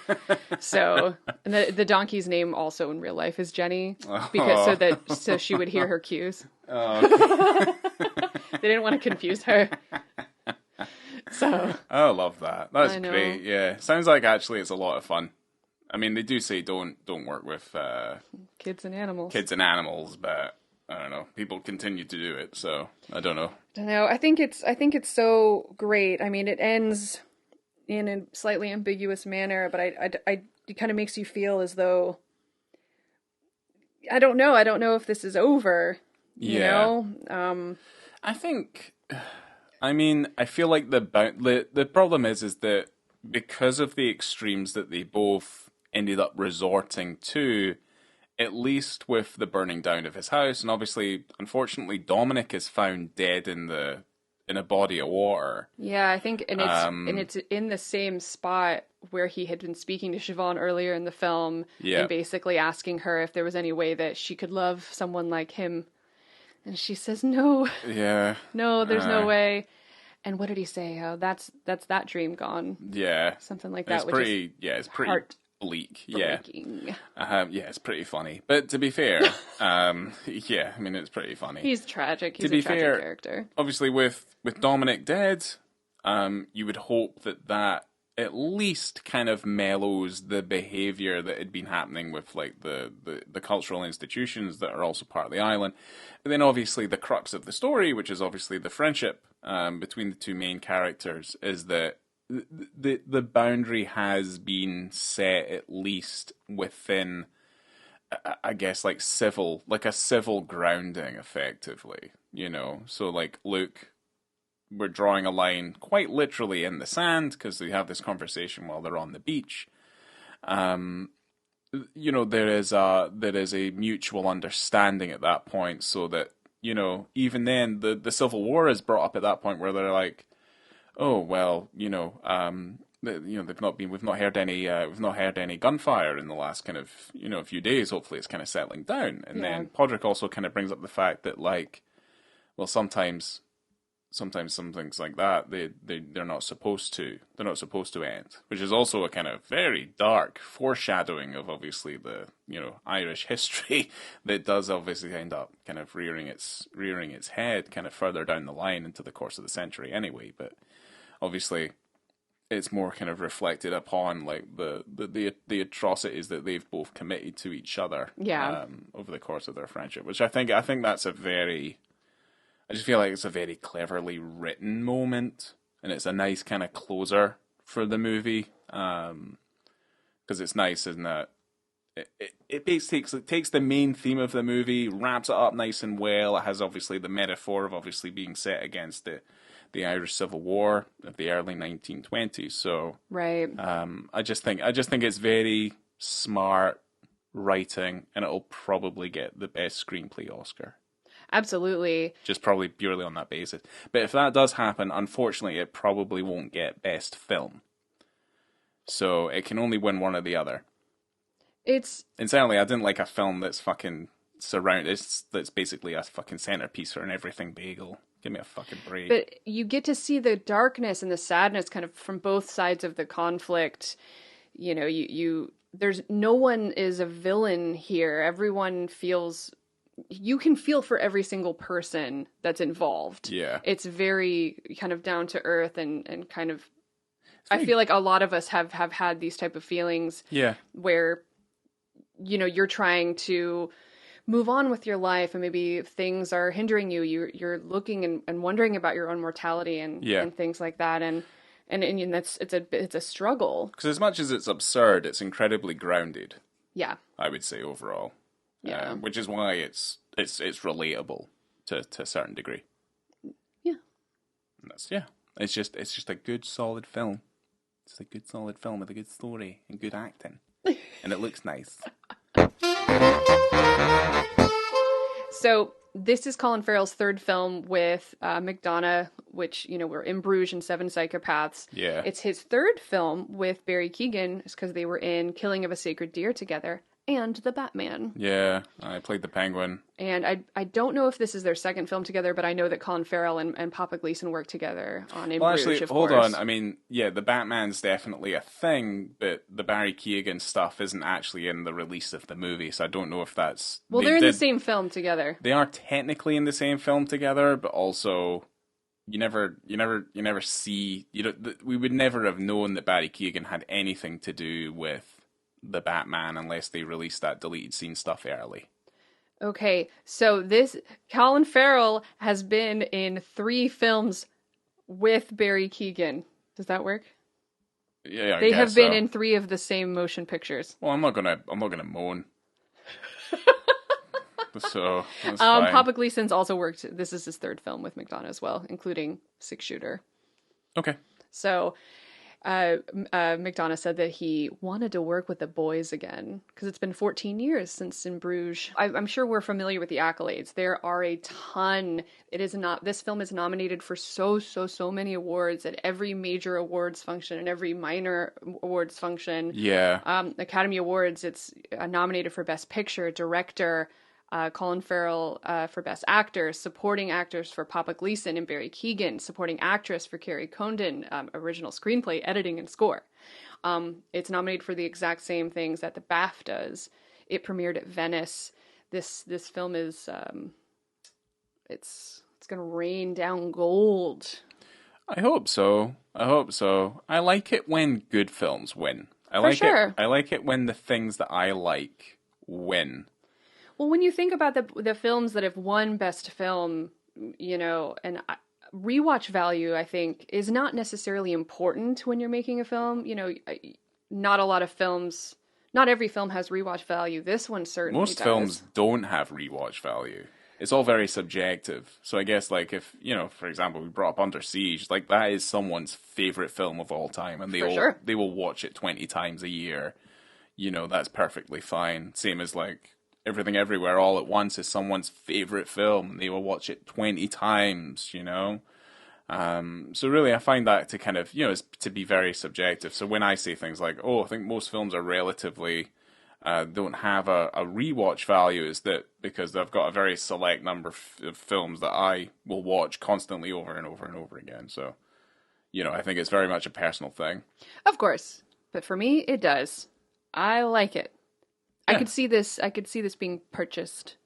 So, and the donkey's name also in real life is Jenny, because so she would hear her cues. Oh, okay. They didn't want to confuse her. So I love that. That's great. Yeah, sounds like actually it's a lot of fun. I mean, they do say don't work with kids and animals. But I don't know. People continue to do it, so I don't know. I think it's so great. I mean, it ends in a slightly ambiguous manner, but it kind of makes you feel as though I don't know if this is over. You know? I think. I mean, I feel like the problem is that because of the extremes that they both ended up resorting to, at least with the burning down of his house, and obviously, unfortunately, Dominic is found dead in a body of water. Yeah, I think, and it's in the same spot where he had been speaking to Siobhan earlier in the film, and basically asking her if there was any way that she could love someone like him. And she says, no, Yeah. no, there's no way. And what did he say? Oh, that's that dream gone. Yeah. Something like that. It's pretty, it's pretty bleak. Yeah. It's pretty funny. But to be fair, yeah, I mean, it's pretty funny. He's tragic. He's a tragic character. Obviously, with Dominic dead, you would hope that at least kind of mellows the behavior that had been happening with like the cultural institutions that are also part of the island. And then obviously the crux of the story, which is obviously the friendship between the two main characters, is that the boundary has been set at least within, I guess, like a civil grounding, effectively. You know, so like Luke, we're drawing a line quite literally in the sand because they have this conversation while they're on the beach. You know, there is a mutual understanding at that point, so that, you know, even then the Civil War is brought up at that point where they're like, oh well, we've not heard any gunfire in the last kind of, you know, few days. Hopefully it's kind of settling down. And then Podrick also kind of brings up the fact that, like, well, sometimes some things like that they're not supposed to end, which is also a kind of very dark foreshadowing of obviously the, you know, Irish history that does obviously end up kind of rearing its head kind of further down the line into the course of the century anyway. But obviously it's more kind of reflected upon like the atrocities that they've both committed to each other over the course of their friendship, which I think I just feel like it's a very cleverly written moment, and it's a nice kind of closer for the movie, because it's nice in that it takes the main theme of the movie, wraps it up nice and well. It has obviously the metaphor of obviously being set against the Irish Civil War of the early 1920s. So right, I just think it's very smart writing, and it'll probably get the best screenplay Oscar. Absolutely. Just probably purely on that basis. But if that does happen, unfortunately, it probably won't get best film. So it can only win one or the other. And certainly, I didn't like a film that's fucking surrounded. That's basically a fucking centerpiece for an everything bagel. Give me a fucking break. But you get to see the darkness and the sadness kind of from both sides of the conflict. You know, there's no one is a villain here. Everyone feels. You can feel for every single person that's involved. Yeah. It's very kind of down to earth and kind of, I feel like a lot of us have had these type of feelings. Yeah. Where, you know, you're trying to move on with your life and maybe things are hindering you. You're looking and wondering about your own mortality and things like that. And it's a struggle. Because as much as it's absurd, it's incredibly grounded. Yeah. I would say overall. Yeah. Which is why it's relatable to a certain degree. Yeah. And it's just a good solid film. It's a good solid film with a good story and good acting. And it looks nice. So this is Colin Farrell's third film with McDonagh, which, you know, we're in Bruges and Seven Psychopaths. Yeah. It's his third film with Barry Keoghan, because they were in Killing of a Sacred Deer together. And The Batman. Yeah, I played the Penguin. And I don't know if this is their second film together, but I know that Colin Farrell and Papa Gleason worked together on In Bruges, actually, of hold course. on. I mean, yeah, the Batman's definitely a thing, but the Barry Keoghan stuff isn't actually in the release of the movie, so I don't know if that's... Well, they're in the same film together. They are technically in the same film together, but also... You never see... we would never have known that Barry Keoghan had anything to do with the Batman unless they released that deleted scene stuff early. Okay, so Colin Farrell has been in 3 films with Barry Keoghan. Does that work? Yeah, they have been in 3 of the same motion pictures. Well, I'm not gonna moan. So that's fine. Papa Gleason's also worked. This is his third film with McDonagh as well, including Six Shooter. Okay. So. McDonagh said that he wanted to work with the boys again because it's been 14 years since In Bruges. I'm sure we're familiar with the accolades. There are a ton. This film is nominated for so many awards at every major awards function and every minor awards function. Yeah. Academy Awards, it's nominated for Best Picture, Director, Colin Farrell for Best Actor, supporting actors for Papa Gleason and Barry Keoghan, supporting actress for Kerry Condon, original screenplay, editing, and score. It's nominated for the exact same things that the BAFTAs. It premiered at Venice. This film is it's going to rain down gold. I hope so. I like it when good films win. I like it when the things that I like win. Well, when you think about the films that have won Best Film, and rewatch value, I think, is not necessarily important when you're making a film. Not a lot of films, not every film has rewatch value. This one certainly Most does. films don't have rewatch value. It's all very subjective. So I guess, like, if, for example, we brought up Under Siege, like, that is someone's favorite film of all time, and they will watch it 20 times a year. That's perfectly fine. Same as, like, Everything Everywhere All at Once is someone's favorite film. They will watch it 20 times, So really, I find that to kind of, to be very subjective. So when I say things like, I think most films are relatively, don't have a rewatch value, is that because they've got a very select number of films that I will watch constantly over and over and over again. So, I think it's very much a personal thing. Of course. But for me, it does. I like it. Yeah. I could see this being purchased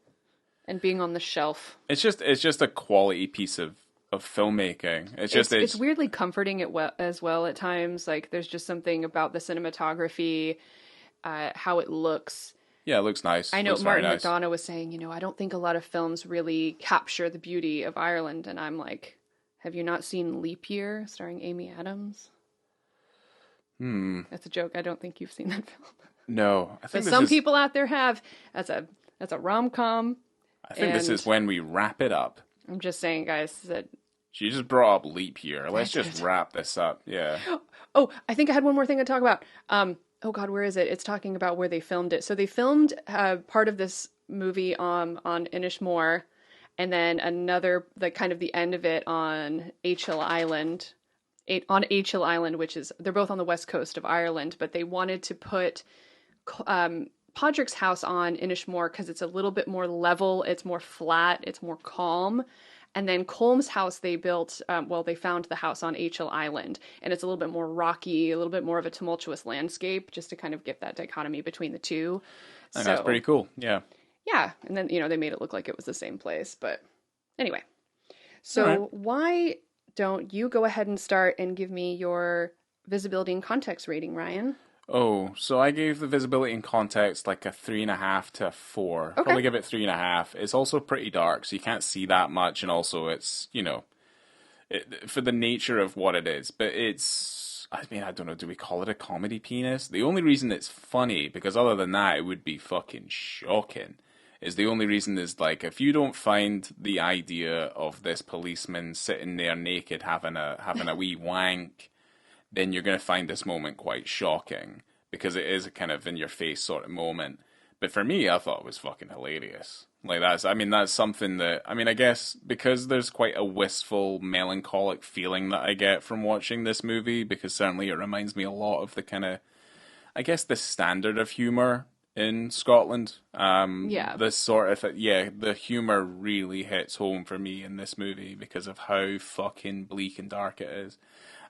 and being on the shelf. It's just a quality piece of filmmaking. It's weirdly comforting as well at times. Like, there's just something about the cinematography, how it looks. Yeah, it looks nice. I know Martin McDonagh was saying, I don't think a lot of films really capture the beauty of Ireland. And I'm like, have you not seen Leap Year starring Amy Adams? That's a joke. I don't think you've seen that film. No, I think but some people out there have. That's a rom-com. I think this is when we wrap it up. I'm just saying, guys, that she just brought up Leap Year. Let's just wrap this up. Yeah. Oh, I think I had one more thing to talk about. Oh God, where is it? It's talking about where they filmed it. So they filmed part of this movie on Inishmore, and then another, kind of the end of it on Achill Island. On Achill Island, which is, they're both on the west coast of Ireland, but they wanted to put Podrick's house on Inishmore because it's a little bit more level, it's more flat, it's more calm. And then Colm's house they built, they found the house on Achill Island, and it's a little bit more rocky, a little bit more of a tumultuous landscape, just to kind of get that dichotomy between the two. And that's pretty cool, yeah. Yeah, and then, they made it look like it was the same place, but anyway. So why don't you go ahead and start and give me your visibility and context rating, Ryan? Oh, so I gave the visibility and context like a 3.5 to a 4. Okay. Probably give it 3.5. It's also pretty dark, so you can't see that much, and also it's, for the nature of what it is. But it's, I don't know, do we call it a comedy penis? The only reason it's funny, because other than that, it would be fucking shocking, is the only reason is, like, if you don't find the idea of this policeman sitting there naked having a wee wank, then you're going to find this moment quite shocking, because it is a kind of in-your-face sort of moment. But for me, I thought it was fucking hilarious. Like, that's something that, I guess, because there's quite a wistful, melancholic feeling that I get from watching this movie, because certainly it reminds me a lot of the kind of, I guess, the standard of humour in Scotland. This sort of, the humour really hits home for me in this movie because of how fucking bleak and dark it is.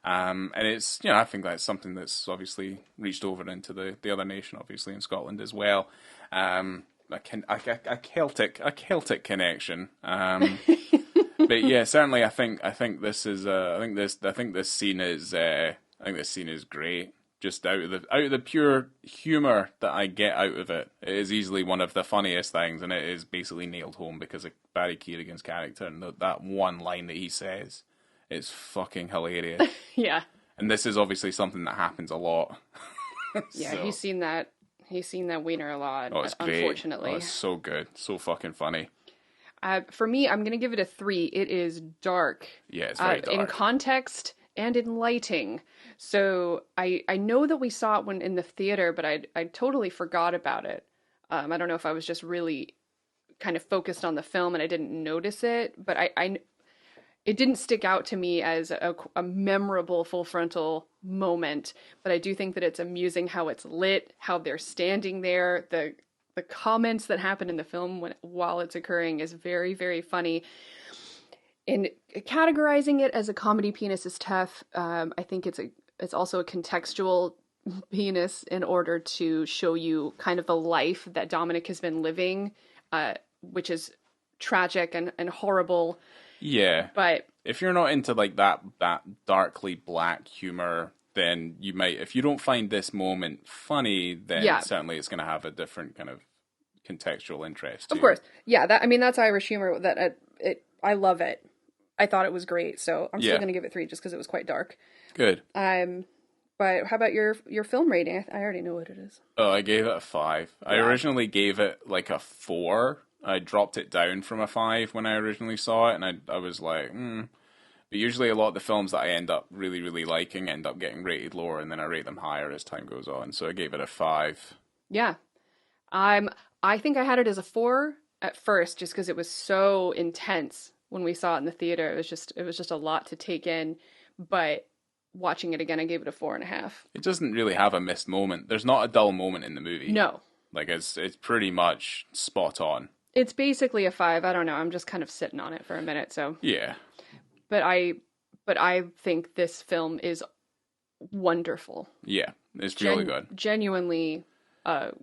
And it's, I think that's something that's obviously reached over into the other nation, obviously in Scotland as well. A Celtic connection. But yeah, certainly I think this is I think this scene is great. Just out of the pure humor that I get out of it, it is easily one of the funniest things, and it is basically nailed home because of Barry Keoghan's character and that one line that he says. It's fucking hilarious. Yeah. And this is obviously something that happens a lot. Yeah, so. He's seen that wiener a lot, it's great. Unfortunately. Oh, it's so good. So fucking funny. For me, I'm going to give it a 3. It is dark. Yeah, it's very dark. In context and in lighting. So I know that we saw it when in the theater, but I totally forgot about it. I don't know if I was just really kind of focused on the film and I didn't notice it, but it didn't stick out to me as a memorable full frontal moment, but I do think that it's amusing how it's lit, how they're standing there, the comments that happen in the film while it's occurring is very, very funny. And categorizing it as a comedy penis is tough. I think it's also a contextual penis in order to show you kind of the life that Dominic has been living, which is tragic and horrible. Yeah. But if you're not into like that darkly black humor, then you might, if you don't find this moment funny, then certainly it's going to have a different kind of contextual interest. Of course. Yeah, that's Irish humor. I love it. I thought it was great, so I'm still going to give it 3 just because it was quite dark. Good. But how about your film rating? I already know what it is. Oh, I gave it a 5. Yeah. I originally gave it like a 4. I dropped it down from a 5 when I originally saw it, and I was like, But usually a lot of the films that I end up really, really liking end up getting rated lower, and then I rate them higher as time goes on. So I gave it a 5. Yeah. I think I had it as a 4 at first, just because it was so intense when we saw it in the theater. It was just a lot to take in, but watching it again, I gave it a 4.5. It doesn't really have a missed moment. There's not a dull moment in the movie. No. Like, it's pretty much spot on. It's basically a 5. I don't know. I'm just kind of sitting on it for a minute, so. Yeah. But I think this film is wonderful. Yeah, it's really good. Genuinely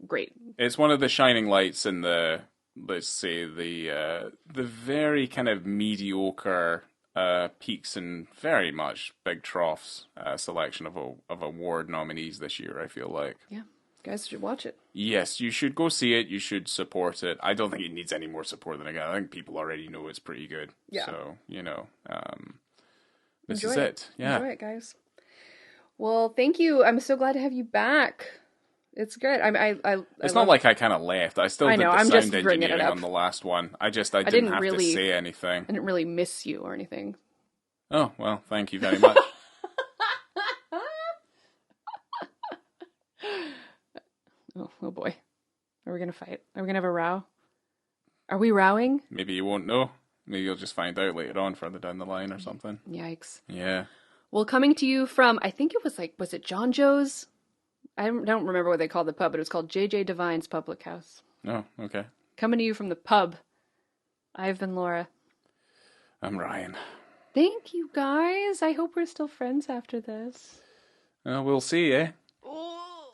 great. It's one of the shining lights in the, let's say, the very kind of mediocre peaks and very much big troughs selection of award nominees this year, I feel like. Yeah. Guys should watch it. Yes, you should go see it. You should support it. I don't think it needs any more support than I think people already know it's pretty good. Yeah. So, this is it. Yeah. Enjoy it, guys. Well, thank you. I'm so glad to have you back. It's good. It's not like I kind of left. I still did the sound engineering on the last one. I didn't have to say anything. I didn't really miss you or anything. Oh, well, thank you very much. Oh boy. Are we going to fight? Are we going to have a row? Are we rowing? Maybe you won't know. Maybe you'll just find out later on further down the line or something. Yikes. Yeah. Well, coming to you from, I think it was it John Joe's? I don't remember what they called the pub, but it was called J.J. Devine's Public House. Oh, okay. Coming to you from the pub, I've been Laura. I'm Ryan. Thank you, guys. I hope we're still friends after this. We'll see, eh? Oh.